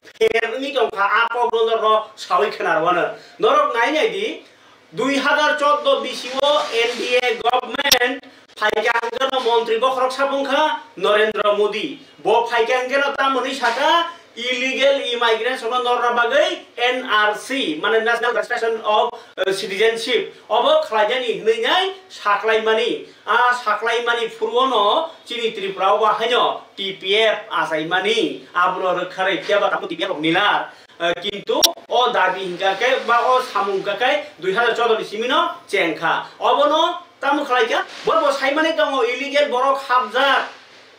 फेरनि दंखा आकगनर सावै खोनारवानो नरक नायनायदि 2014 बिसिओ एनडीए गवर्नमेंट फाइगांगन मंत्री बखरक साबुंखा नरेंद्र मोदी बो फाइगांगन तामनि साका इलीगल इमाइग्रेशन नरना बागै एनआरसी माने नेशनल रजिस्ट्रेशन ऑफ सिटीजनशिप अब खलायनि हनैनाय साख्लायमानि साख्लायमानि फुरवनो चिनि त्रिपुराव बाहायनो टीपीएफ आसायमानि आबुनो रखारै केबा तापु टीपीएफ निलार किन्तु ओ दाबि हिंगाके बा ओ सामुंगाके 2014 सिमिनो चेंखा अबनो तामु खलायका बरबो सायमानि दङ इलीगल बरक हाबजा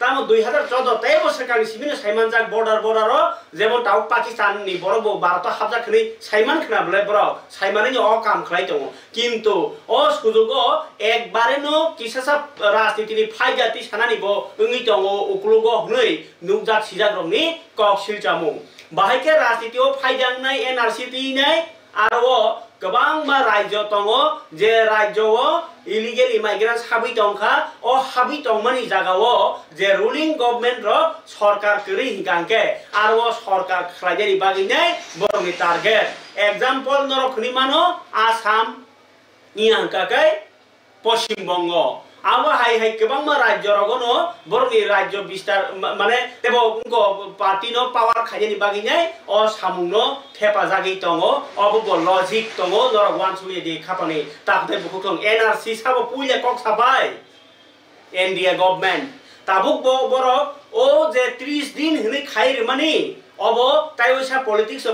ताम 2014 तय बोसोरखानि सिमिनो सायमानजाक बर्डार जेमन ताव पाकिस्तान नि बरबो भारत हाबजाखनि सायमान खनाबले बर सायमानि अ काम खलाय दङ किन्तु अ सुजुगो एकबारेनो किसासा राजनीतिनि फायदाति सानानिबो ओंगि दङ उक्लुगो हनै नुकजाक सिजाग्रमनि कक सिलजामु बाहायके राजनीतियाव फायदांनाय NRC दिनाय aro gobang ma rajyo tongo je rajyo o illegal immigrants habi tongkha o habi tongmani jagao je ruling government ro sarkar kri hingangke aro sarkar khlaijani bagine borni target example norokni mano Assam ni angkakai Paschim Bongo awa hai hai kebang ma rajyo rogono borni rajyo bistar mane tebo unko party no power khajani bagine o samungno thepa jagi tongo obo logic tongo norok wansuli di khapani takte bukutong NRC sabo puile kok sabai India government tabuk bo borok o je 30 din hini khair mani obo tayosa politics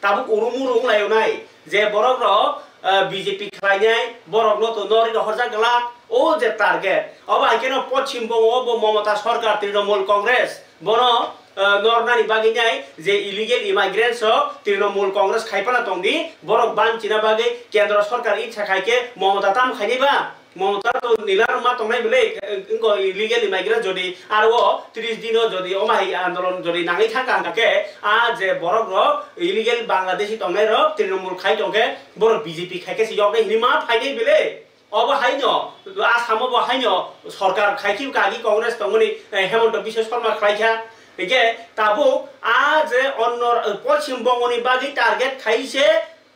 tabuk urumurung layonai je borok ro BJP khlainai borok no to nori ro horjagla o je target oba ikeno Paschim Bongo bo Mamata Sarkar Trinamool Congress bono nornani baginai je illegal immigrants o Trinamool Congress khaipana tongdi borok banchina bagi kendra sarkar ichha khaike Mamata tam khainiba Mamata to nilar ma tongnai bele ingo illegal immigrants jodi aro 30 dino jodi omai andolon jodi nangai thaka angke a je borok ro illegal Bangladeshi tongnai ro Trinamool khai tongke borok BJP khaike si yokne hinima phainai bele obo haino Assam bo haino sarkar khaiki kagi Congress tongoni Hemant Biswa Sharma khaikha ike tabu a je onnor Paschim Bongoni bagi target khaise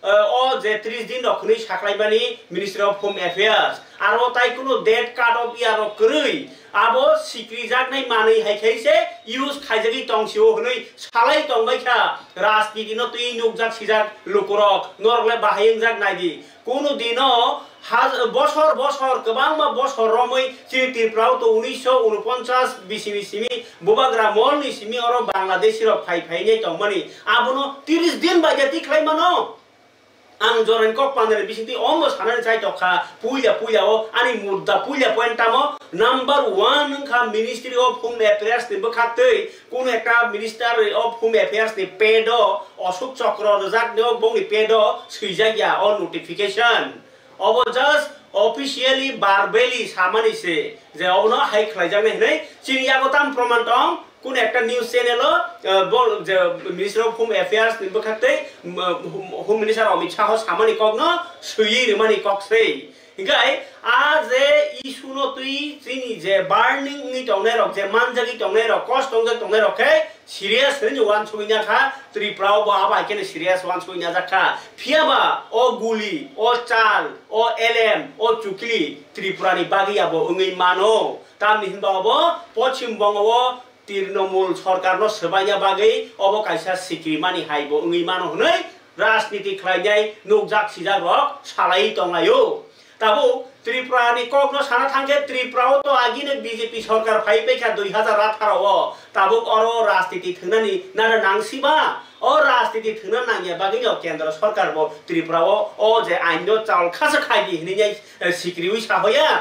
o je 30 din rokhni saklaibani Ministry of Home Affairs aro tai kuno date card of year krui abo sikri jaknai manai hai khaise use khaijagi tongsio hnoi salai tongbaikha rajniti no tui nukjak sijak lukurok norgle bahayeng jak naidi kono dino বছর বছর গোবাংমা বছর রমই চিত্রিপ্রাও তো 1949 বিসিমি বুবাগ্রা মলনি Simi or বাংলাদেশির phi ফাইনে তংমানি আবনো 30 দিন বাজাতি খাইমানো আং জরেন cock পানের বিসিতি অঙ্গ সানার চাই তখা পুইলা ও আনি মুদ্দা পুইলা পয়েন্টামো নাম্বার 1 নখা মিনিস্ট্রি অফ হোম অ্যাফেয়ার্স নি বখাতৈ কোন একটা মিনিস্টার অফ হোম অ্যাফেয়ার্স নি পেড অশোক চক্র রজাক নে বংনি পেড সুইজাগিয়া on notification Obo just officially barbeli samani se je obo hai khlaijang nei chini agotam proman tong kun ekta news channel bol je Ministry of Home Affairs ni bokhatte Home Minister Amit Shah samani kogno sui mani koksei higai a je issue no tui chini je burning ni tongne rok je manjagi tongne rok cost tongne rok ke serious ni wan chuinya kha Triprao bo aba kene serious wan chuinya jakha phiaba o guli o chal o LM o chukli Tripurani bagi abo ungi mano tam ni hinba bo Paschim Bongo Trinamool sarkar no sebanya bagi obo kaisa sikri mani haibo ungi mano hnoi rajniti khlainai nukjak sijak rok salai tonglayo tabu Tripurani kokno sana thangke Triprao to agine BJP sarkar phai pekha 2018 o tabu oro rajniti thnani nara nangsiba o rajniti thna nangya bagi no kendra sarkar bo Tripurao o je aino chaul khasa khaidi hini sikri ui sahoya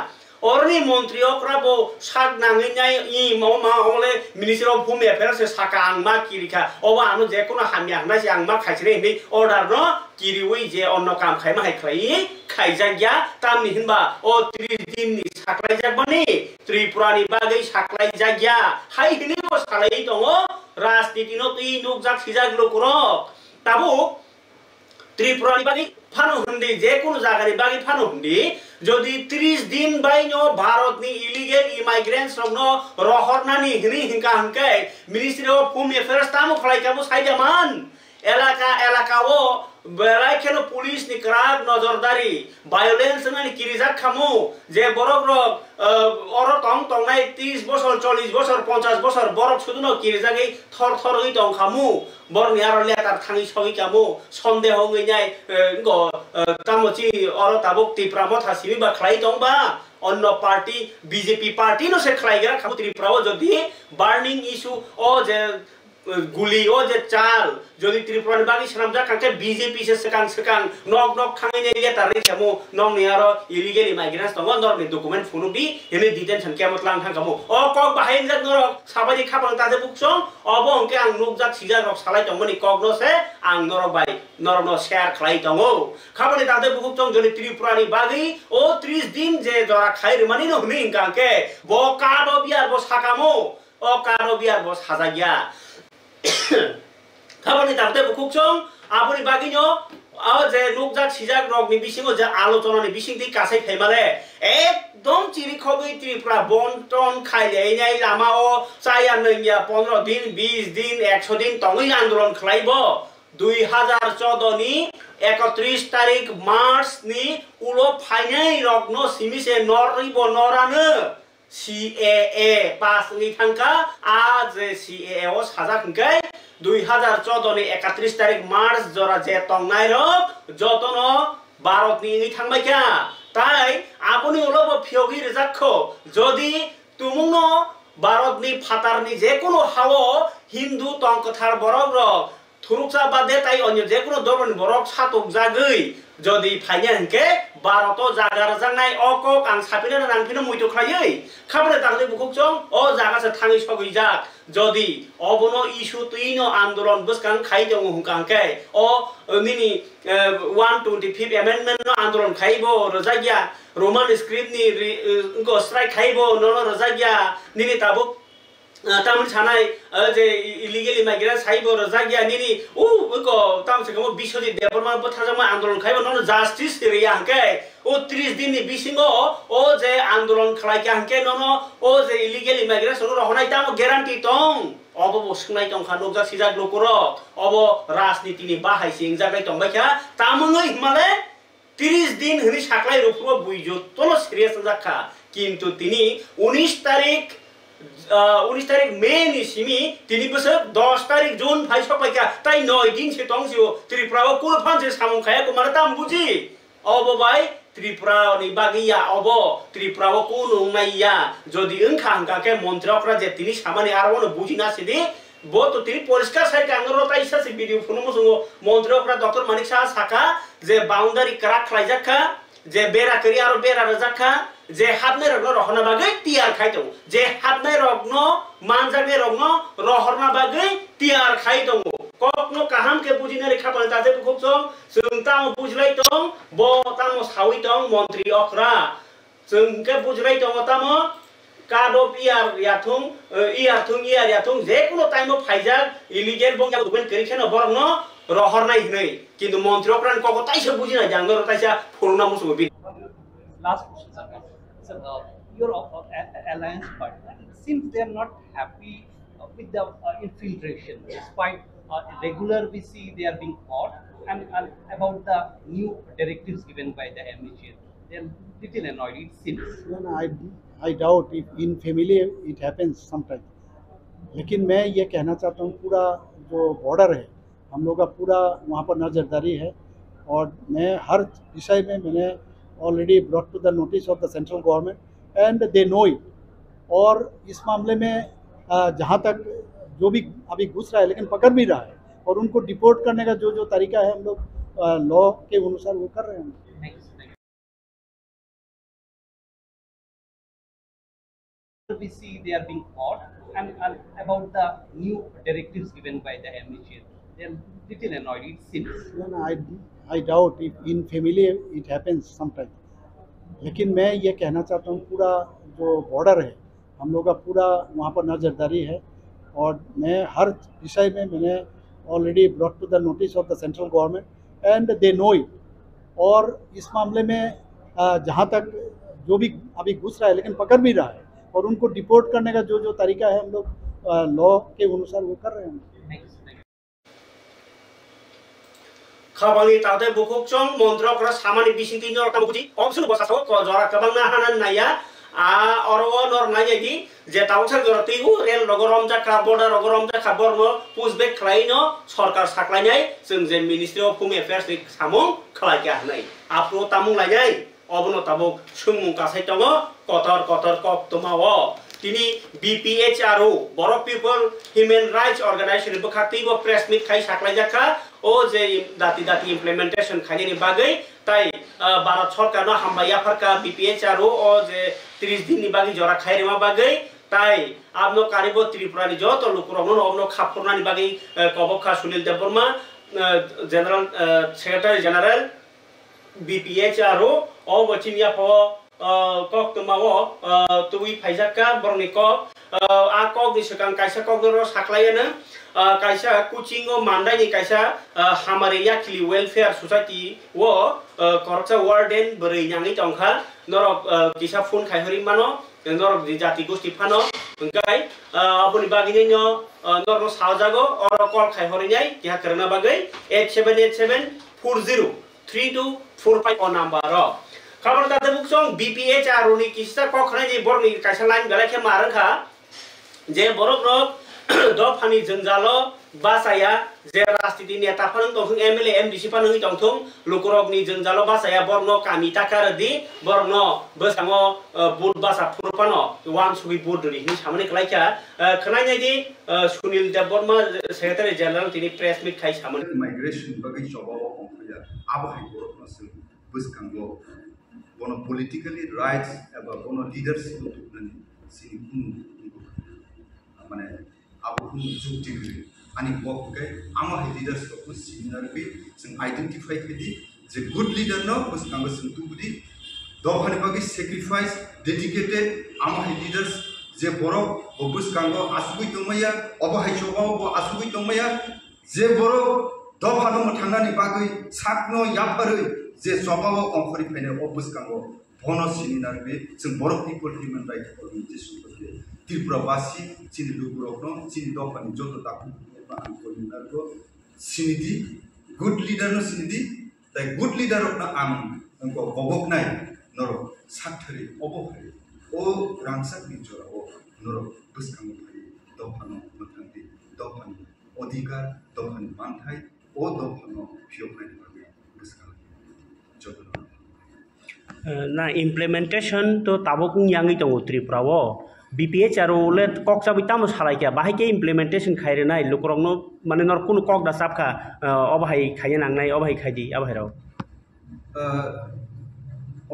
Orni Montri Okrabo Sak Nanginai I Mama Ole Ministry of Home Affairs Saka Angma Kirika Owa Anu Jekono Hamyang Nasi Angma Khachre ni order no Kiriwi Je onno kam khaima hai khlai khaijagya tamni hinba o 30 din ni saklai jagbani Tripurani bagai saklai jagya hai hini bo salai tongo rajniti no tui nukjak sijak lokuro tabu Tripurani bagai phano hundi je kono jagani bagai phano hundi যদি 30 দিন বাইনো ভারতনি illegal immigrants রগনো রহরনানি হিনি হিংকা হংকে ministry of home affairs তামো খলাইকাবো সাইদামান এলাকাও বেলাই কেন পুলিশ নি ক্রাগ নজরদারি ভায়োলেন্স নানি কিরিজাক খামু যে বরক রক অর টং নাই 30 বছর 40 বছর 50 বছর বরক শুধুনো কিরিজাগই থর হই টং খামু বরনি আর লেটার থাঙি সগি কামু সন্দেহ হই নাই গ তামচি অর তাবক ত্রিপুরা থাসিবি বা খাই টং বা অন্য পার্টি বিজেপি পার্টি নো সে খাইগা খামু ত্রিপুরা যদি বার্নিং ইস্যু ও যে গুলি ও যে চাল যদি ত্রিপুরানি বাগি সামজা কাকে বিজেপি সে সেকাং নক খাঙাই নেগে তারে খামু নং নি আর ইলিগেল ইমাইগ্রেন্টস দङ নরনি ডকুমেন্ট ফুनु দি হেনে ডিটেনশন কেমত লাং থাকামু ও কক বাহাইন জাক নরক সাবাজি খাবল তাজে বুকসং অব অংকে আং নুকজাক সিজা রক সালাই দङনি কগনসে আং নরক বাই নরন শেয়ার খালাই দङ খাবলি তাজে বুকসং যদি ত্রিপুরানি বাগি ও 30 দিন যে জরা খাইর মানি ন হনি কাকে ব কাদো বিয়ার ব সাকামু ও কাদো বিয়ার ব সাজাগিয়া খাবারনি তাতে বুকুকসং আপনি বাগিনো যে নুকজাক সিজাক রগনি বিসিङाव যে আলোচনাनि বিসিংতি কাছে ফেমালে একদম চিরিখগৈ ত্রিপুরা বন্টন খাইলেনাय লামাও চাইয়া নैया 15 दिन 20 दिन 100 दिन তঙै আন্দোলন খাইব 2014 नि 31 तारिख मार्च नि उलो फाइनाय रगनो सिमिसे नरिबो नरानो CAA पास नि थांखा आज CAA ओ साजाखै 2014 नि 31 तारिख मार्च जरा जे तंनाय रग जतन भारत नि थांबायका ताई आपुनि उलोबो फियोगि रेजाखौ जदि तुमुनो भारत नि फातार नि जे कोनो हावो हिंदू तंकथार बरग रग थुरुकसा बादे ताई अन्य जे कोनो धर्मनि बरग सातक जागै जदि फाइने हनके भारत जागार जानाय अकक आं सापिना नांफिनो मुइतो खायै खाबरे तागले बुकुकजों अ जागासे थाङै सगै जा जदि अबनो इशु तुइनो आन्दोलन बसकां खाइदों हुकांके अ निनि 125 अमेंडमेंट नो आन्दोलन खाइबो रजागिया रोमान स्क्रिप्ट नि गो स्ट्राइक खाइबो ननो रजागिया निनि ताबो तामन सानाय जे इलिगेल इमाइग्रेंट साइबो रजागिया निनि ओ गो तामसेको बिसोदि देबरमा बथाजमा आन्दोलन खाइबो ननो जस्टिस रिया हके ओ 30 दिन नि बिसिङो ओ जे आन्दोलन खालायके हके ननो ओ जे इलिगेल इमाइग्रेशन रहनाय ताम ग्यारान्टी दं अब बसनाय दं खानोजा सिजाक नकर अब राजनीतिनि बाहायसिं जागाय दंबायखा तामङै हिमाले 30 दिन हनि साख्लाय रुफ्रो बुइजो तनो सिरियास जाखा किन्तु तिनि 19 तारिख मे नि सिमी तिनि बसो 10 तारिख जुन फाइसो पाइका ताई 9 दिन से तंसियो त्रिपुराव कुल फानसे सामु खायाको माने ताम बुझि अब बाय त्रिपुरा नि बागिया अब त्रिपुराव कुनु नाइया जदि ओंखांगाके मन्त्रकरा जे तिनि सामानि आरोनो बुझिना सिदि बो तो तिनि परिष्कार साइ कांगरो ताइसा से भिडियो फुनुमो संगो मन्त्रकरा डॉक्टर मानिक सा साका जे बाउंडारी क्राक खालायजाखा जे बेरा करि आरो बेरा रजाखा जे हाबनाय रगनो रहना बागै तियार खाइदों जे हाबनाय रगनो मानजागे रगनो रहरना बागै तियार खाइदों कखनो काहाम के बुझिना लेखा पलताजे बुखजों जों ताम बुझलाय दं बो ताम सावै दं मन्त्री अखरा जों के बुझलाय दं ताम कादप इयार याथुं जे कोनो टाइम फाइजा इलिगेल बंगा दुबेन करिखेन बरनो रहरनाय हिनै किन्तु मन्त्री अखरान कको ताइसे बुझिना जांगर ताइसा फोरना मुसु बि last question, sir. Your alliance partner, it seems they are not happy with the infiltration. Despite regular we see they are being caught, and about the new directives given by the MHA, they are little annoyed. It seems. No, I doubt if in family it happens sometimes. लेकिन मैं ये कहना चाहता हूँ पूरा जो border है हम लोग का पूरा वहाँ पर नज़रदारी है और मैं हर विषय में मैंने already brought to the notice of the central government and they know it और इस मामले में जहाँ तक जो भी अभी घुस रहा है लेकिन पकड़ भी रहा है और उनको डिपोर्ट करने का जो तरीका है हम लोग लॉ के अनुसार वो कर रहे हैं We see they are being caught, and about the new directives given by the MHA, they are little annoyed. It seems. No, I doubt if in family it happens sometimes. लेकिन मैं ये कहना चाहता हूँ पूरा जो बॉर्डर है हम लोग का पूरा वहाँ पर नज़रदारी है और मैं हर विषय में मैंने already brought to the notice of the central government and they know it और इस मामले में जहाँ तक जो भी अभी घुस रहा है लेकिन पकड़ भी रहा है और उनको डिपोर्ट करने का जो तरीका है हम लोग लॉ के अनुसार वो कर रहे हैं खाबांनि ताते बुकुकजों मन्त्रकरा सामानि बिसिंति नरका बुकुति अमसुल बसासो जरा कबांना हानान नाया अरवा नर नायदि जे ताउसा गरतिगु रेल नगरम जाखा बॉर्डर नगरम जाखा बर्नो पुशबेक खालायनो सरकार साख्लायनाय जों जे मिनिस्ट्रि अफ होम एफेयार्स नि सामुं खालायका हानाय आपरो तामुं लायनाय अबनो ताबुक सुमुं कासाय दङ कतर कक्तमाव तिनी BPHRO Boro people human rights organization बखातिबो प्रेस मीट खाइ साख्लायजाखा ओ जे दाति इम्प्लिमेंटेशन खायनि बागै ताई भारत सरकारनो हामबाया फरका BPHRO ओ जे 30 दिन नि बागै जरा खायरेमा बागै ताई आपनो कारिबो त्रिपुरानि जत लुकुरनो अबनो खाफुरनानि बागै कबखा Sunil Debbarma general secretary general BPHRO ओ बचिनिया फ कक्तमाव तुई फाइजाका बरनि कक आ कक नि सिगां कायसा कक दर साख्लायानो कायसा कुचिं ओ मान्दाय नि कायसा हामारे याखिलि वेलफेयार सोसाइटी वो करचा वार्डेन बरै यांगि तंखा नरक किसा फोन खायहरि मानो नरक जाति गोष्ठी फानो ओंखाय आबुनि बागिनो नरक सावजागो और कल खायहरि नाय किहा करना बागै 8787403245 ओ नम्बर खबर दाते बुकसं बीपीएच आरोनि किसा कखनाय जे बरनि कायसा लाइन गलाखे मारखा जे बरक रक दफानि जंजालो बासाया जे राजनीति नेता फानं दंथुं एमएलए एमडीसी फानं दंथुं लुकरकनि जंजालो बासाया बरनो कामी ताकारदि बरनो बसाङो बुट बासा फुरपानो वान सुबि बुट नि सामने खलाइका खनायनायदि सुनील देबबर्मा सेक्रेटारि जनरल तिनि प्रेस मिट खाइ सामने माइग्रेशन बगै जबाव अंफया आबहाय बरकनसो बसकांगो बनो पॉलिटिकली राइट्स एबा बनो लीडरशिप तुकनानि सिनि माने आबुखु जुक्ति गरि अनि बकके आमाहाय लीडरशिप को सिमिनार बे जों आइडेंटिफाई खदि जे गुड लीडर न बसकांगो संतुबुदि दफानि बगै सैक्रिफाइस डेडिकेटेड आमाहाय लीडर्स जे बरक बसकांगो आसुगै दंमैया अबहाय जबाव आसुगै दंमैया जे बरक दफानो थांनानि बागै साकनो याबरै जे जबाव अंखरि फैनो अबसकांगो बनो सिमिनार बे जों बरक पिपल ह्यूमन राइट्स अर्गेनाइजेशन को त्रिपुरावासी चिनि लुगुरकनो चिनि दफानि जत दाखु आंखरिनार को सिनिदि गुड लीडर न सिनिदि ताइ गुड लीडर न आं अंको गबकनाय नरो साथरि अबहाय ओ रांसाक बिजरा ओ नरो बसकांगो फारि दफानो मथांदि दफानि अधिकार दफानि मानथाय ओ दफानो फियोनाय बागै बसकांगो जत ना इम्प्लीमेंटेशन तो ताबकुं यांगि दङ त्रिपुरावो बीपीएच आरो ले कक साबिताम सालायका बाहाय के इम्प्लीमेंटेशन खायरेनाय लुकरंनो माने नर कुनु कक दा साबखा अबहाय खायन नांनाय अबहाय खायदि अबहायराव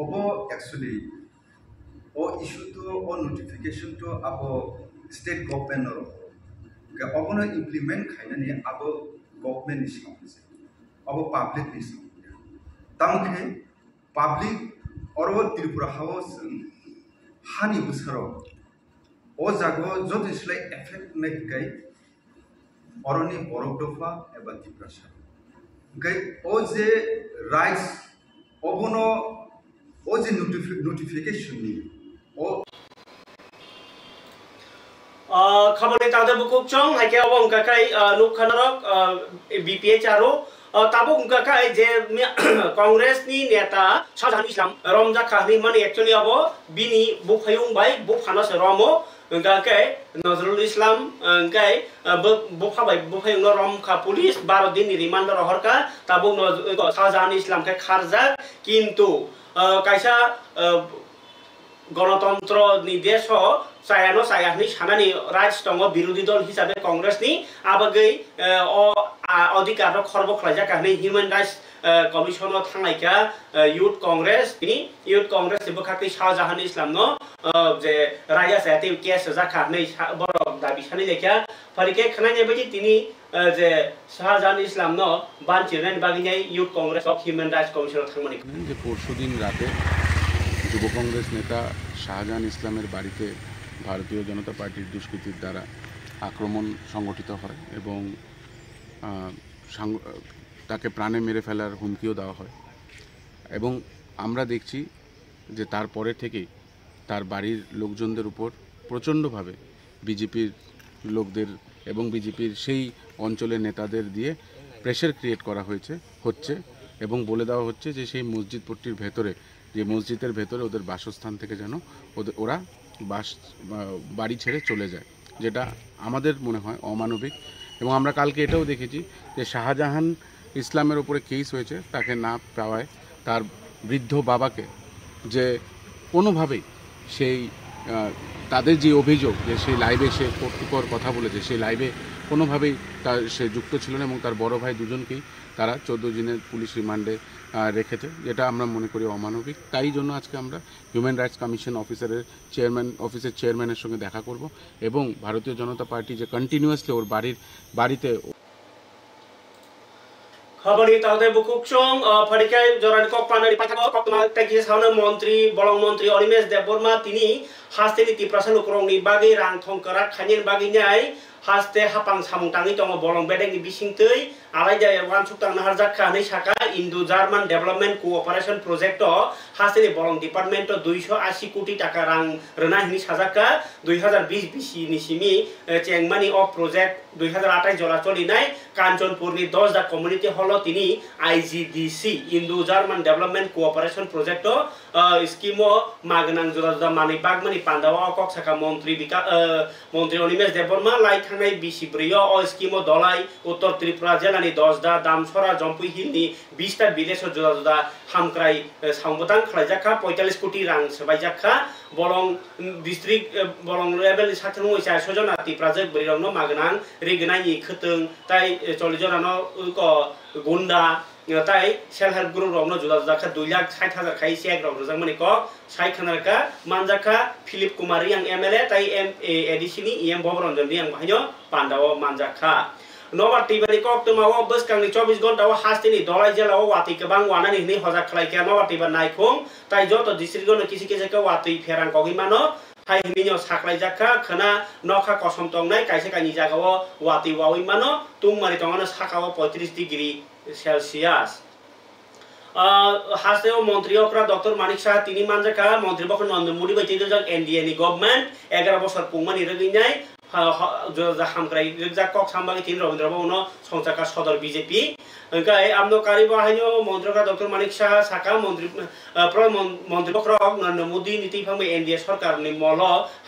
अबो एक्चुअली ओ इशू तो ओ नोटिफिकेशन तो अबो स्टेट गवर्नमेंट रो के अबनो इम्प्लीमेंट खायनानि अबो गवर्नमेंट नि सिङाव अबो पब्लिक नि सिङाव तामखे पब्लिक और त्रिपुरा हाउस हानि बोसोराव ओ जागो जत इसलाय एफेक्ट नायगाय अरनि बरक दफा एबा त्रिपुरा गय ओ जे राइट्स अबनो ओ जे नोटिफिकेशन नि ओ खबरनि तादे बुकुचों हाके अबं काकाय नुखनरक बीपीएच आरो ताबो उनकाय जे कांग्रेस नि नेता शाहजाहान इस्लाम रमजा खाहनि माने एक्चुअली अबो बिनि बुफायुं बाय बुफानस रमो उनकाय नजरुल इस्लाम उनकाय बुफायुं रमखा पुलिस 12 दिन नि रिमांड रहरका ताबो शाहजाहान इस्लाम के खारजा किन्तु कायसा गणतंत्र नि देश सायानो सायाहनि सानानि राइट्स दङ विरोधी दल हिसाबै कांग्रेसनि आबगै अधिकार खर्ब खलायजाकाहनि ह्यूमन राइट्स कमिसन थांनायका यूथ कांग्रेस बखाखै शाहजाहान इस्लामनो जे राजा सायाते केस जाकाहनि बर दाबि सानै लेखा फरिके खनायनाय बायदि तिनि जे शाहजाहान इस्लामनो बानचिरनाय बागिनाय youth Congress of human rights commission थांमनि যে পরশুদিন রাতে যুব কংগ্রেস নেতা শাহজাহান ইসলামের বাড়িতে ভারতীয় জনতা পার্টির দুষ্কৃতীর দ্বারা আক্রমণ সংগঠিত হয় এবং তাকে প্রাণে মেরে ফেলার হুমকিও দেওয়া হয় এবং আমরা দেখছি যে তারপরে থেকেই তার বাড়ির লোকজনদের উপর প্রচণ্ডভাবে বিজেপির লোকদের এবং বিজেপির সেই অঞ্চলের নেতাদের দিয়ে প্রেশার ক্রিয়েট করা হচ্ছে এবং বলে দেওয়া হচ্ছে যে সেই মসজিদ পট্টির ভেতরে যে মসজিদের ভেতরে ওদের বাসস্থান থেকে যেন ওরা বাড়ি ছেড়ে চলে যায়, যেটা আমাদের মনে হয় অমানবিক। এবং আমরা কালকে এটাও দেখেছি যে শাহজাহান ইসলামের ওপরে কেস হয়েছে, তাকে না পাওয়ায় তার বৃদ্ধ বাবাকে যে কোনোভাবেই সেই তাদের যে অভিযোগ যে সেই লাইভে সে কটুকর কথা বলেছে, সেই লাইভে কোনোভাবেই সে যুক্ত ছিল না এবং তার বড় ভাই দুজনকেই তারা 14 দিনের পুলিশ রিমান্ডে রেখেছে, যেটা আমরা মনে করি অমানবিক। তাই জন্য আজকে আমরা হিউম্যান রাইটস কমিশন অফিসের চেয়ারম্যানের সঙ্গে দেখা করব এবং ভারতীয় জনতা পার্টি যে কন্টিনিউয়াসলি ওর বাড়িতে खबरनि तावदे बुकुकचों फरिकाय जरानि ककपानारि पाथाको ककमा ताकि सावना मन्त्री बलं मन्त्री अनिमेश देबबर्मा तिनी haste ni tiprasa lukrong ni bagi rang thong kerak khanyen bagi nyai haste hapang samung tangi tongo bolong bedeng ni bising teuy alai jaya wan suktang nahar jakka ni saka Indo German Development Cooperation Project haste ni bolong department 280 কোটি টাকা rang rena hini sajaka 2020 bisi ni simi chengmani of project 2028 jola choli nai Kanchanpur ni 10 da community hall tini IGDC Indo German Development Cooperation Project scheme magnang jola mani bagmani pandawa kok saka montri bika montri Onimesh Deborma lai thangnai bisi brio o scheme dolai uttor Tripura jela ni 10 da damsora jompui hilni 20 ta bidesh jola hamkrai saungbotan khlaijaka 45 কোটি rang sebaijaka bolong district bolong level sathung oisa sojona Tripura brirongno magnang regnai ni khetung tai 40 jona no ko gunda tai self help group rongno juda jaka 2,60,000 khai sek rong rojangmani ko sai khanarka manjaka Philip Kumar yang MLA tai ADC ni EM Bobronjon yang bahyo pandawo manjaka Nova Tibani kok tumawo bus kang ni 24 gonta wa hasti ni dolai jela wa wati ke bang wana ni hojak khlai ke Nova Tiban naikhung tai joto district no kisi kisi ke wati pherang kogi mano hai hinyo saklai jakha khana nokha kosom tongnai kaise kani jagao wati wawi mano tungmari tongana sakao 35 degree Celsius হাসেও মন্ত্রী অকরা doctor মানিক শাহ তিনি মানজাকা মন্ত্রী বখন নন্দমুড়ি বাইতে জক NDA নি government 11 বছর পুংমানি রগিনাই যা হামক্রাই যা কক সামবাগি তিন রবীন্দ্র ভবন সংচাকা সদর বিজেপি ওইকাই আমনো কারি বাহাইনো মন্ত্রীকা ডক্টর মানিক শাহ সাকা মন্ত্রী মন্ত্রী বখরক নরেন্দ্র মোদি নীতি ফামে এনডিএ সরকার নি মল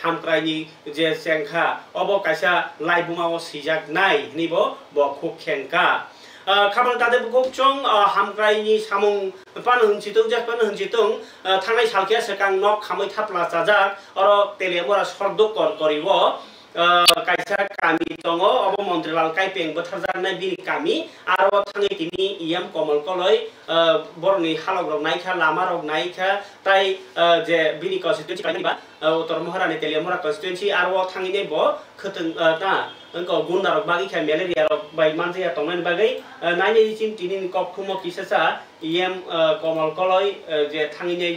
হামক্রাইনি যে সেংখা অব কাইসা লাইবুমাও সিজাক নাই নিবো বখুক খেংকা খাবার তাদের বুকচং হামক্রাইনি সামং পান হনচিতং জাক পান হনচিতং থানাই সালকিয়া সেকাং নক খাमै থাপলা চাজাক অর তেলেমরা সরদকর করিব kaisa kami tongo obo Montreal kaipeng botarjaknai bini kami aro thangai tini iam komal koloi borni halogrok naikha lama rok naikha tai je bini constituency kaini ba uttor moharani telemora constituency aro thangai nei bo khoteng ta engko gunda rok bagi kha malaria rok bai manjia tongmani bagai naini jin tini kok khumo kisasa iam komal koloi je thangai nei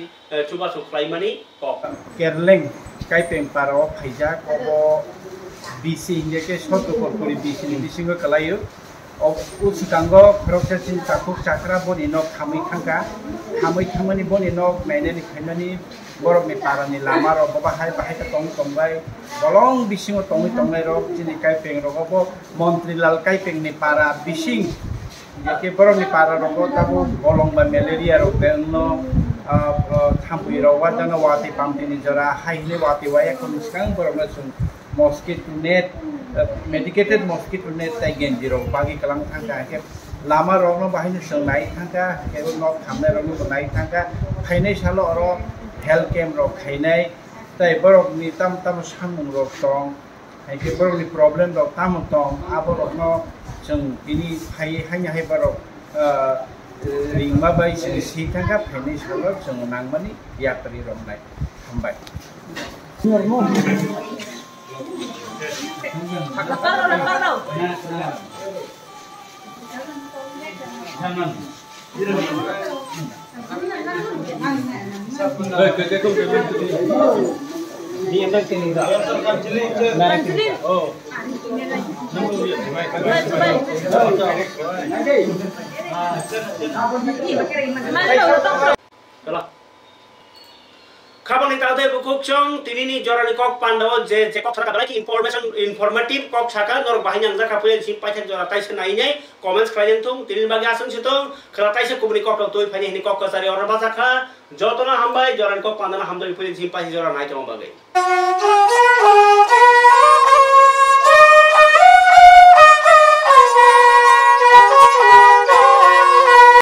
chubasu khlaimani kok Kerleng kaipeng paro phaija kobo BC indike shoto korpori BC ni bisingo kalayo usikango processing takuk chakra boni no khamai thamani boni no mainani khainani borok ni parani lama ro bahai ta tong bai bolong bisingo tongai ro jini kaipeng ro bo Montreal kaipeng ni para bising jeke borok ni para ro tabu bolong ba malaria ro no thampui ro wadana wati pamtini jara haine wati waya konskang borok na sun mosquito net medicated mosquito net tai genji rok bagi kalang thangka ke lama rok no bahine songnai thangka ke nok thamnai rok no nai thangka phainai salo ro health camp rok khainai tai borok ni tam samung rok tong hai ke borok ni problem rok tam tong abo rok no jeng ini hanya hai borok ringma bai si thangka phainai salo jeng nangmani yakri rok nai hambai Kapan kita ada buku cong, tini ni jorani kok pandawa je kok saka lagi informatif kok saka nor bahanyang jaka puyen simpai chen jora tai senai nyai comments kalian tung tini bagi asung situ kala tai se kubni kok tu phani ni kok kasari orang basaka jotona hambai jorani kok pandana hamdai puyen simpai jora nai chong bagai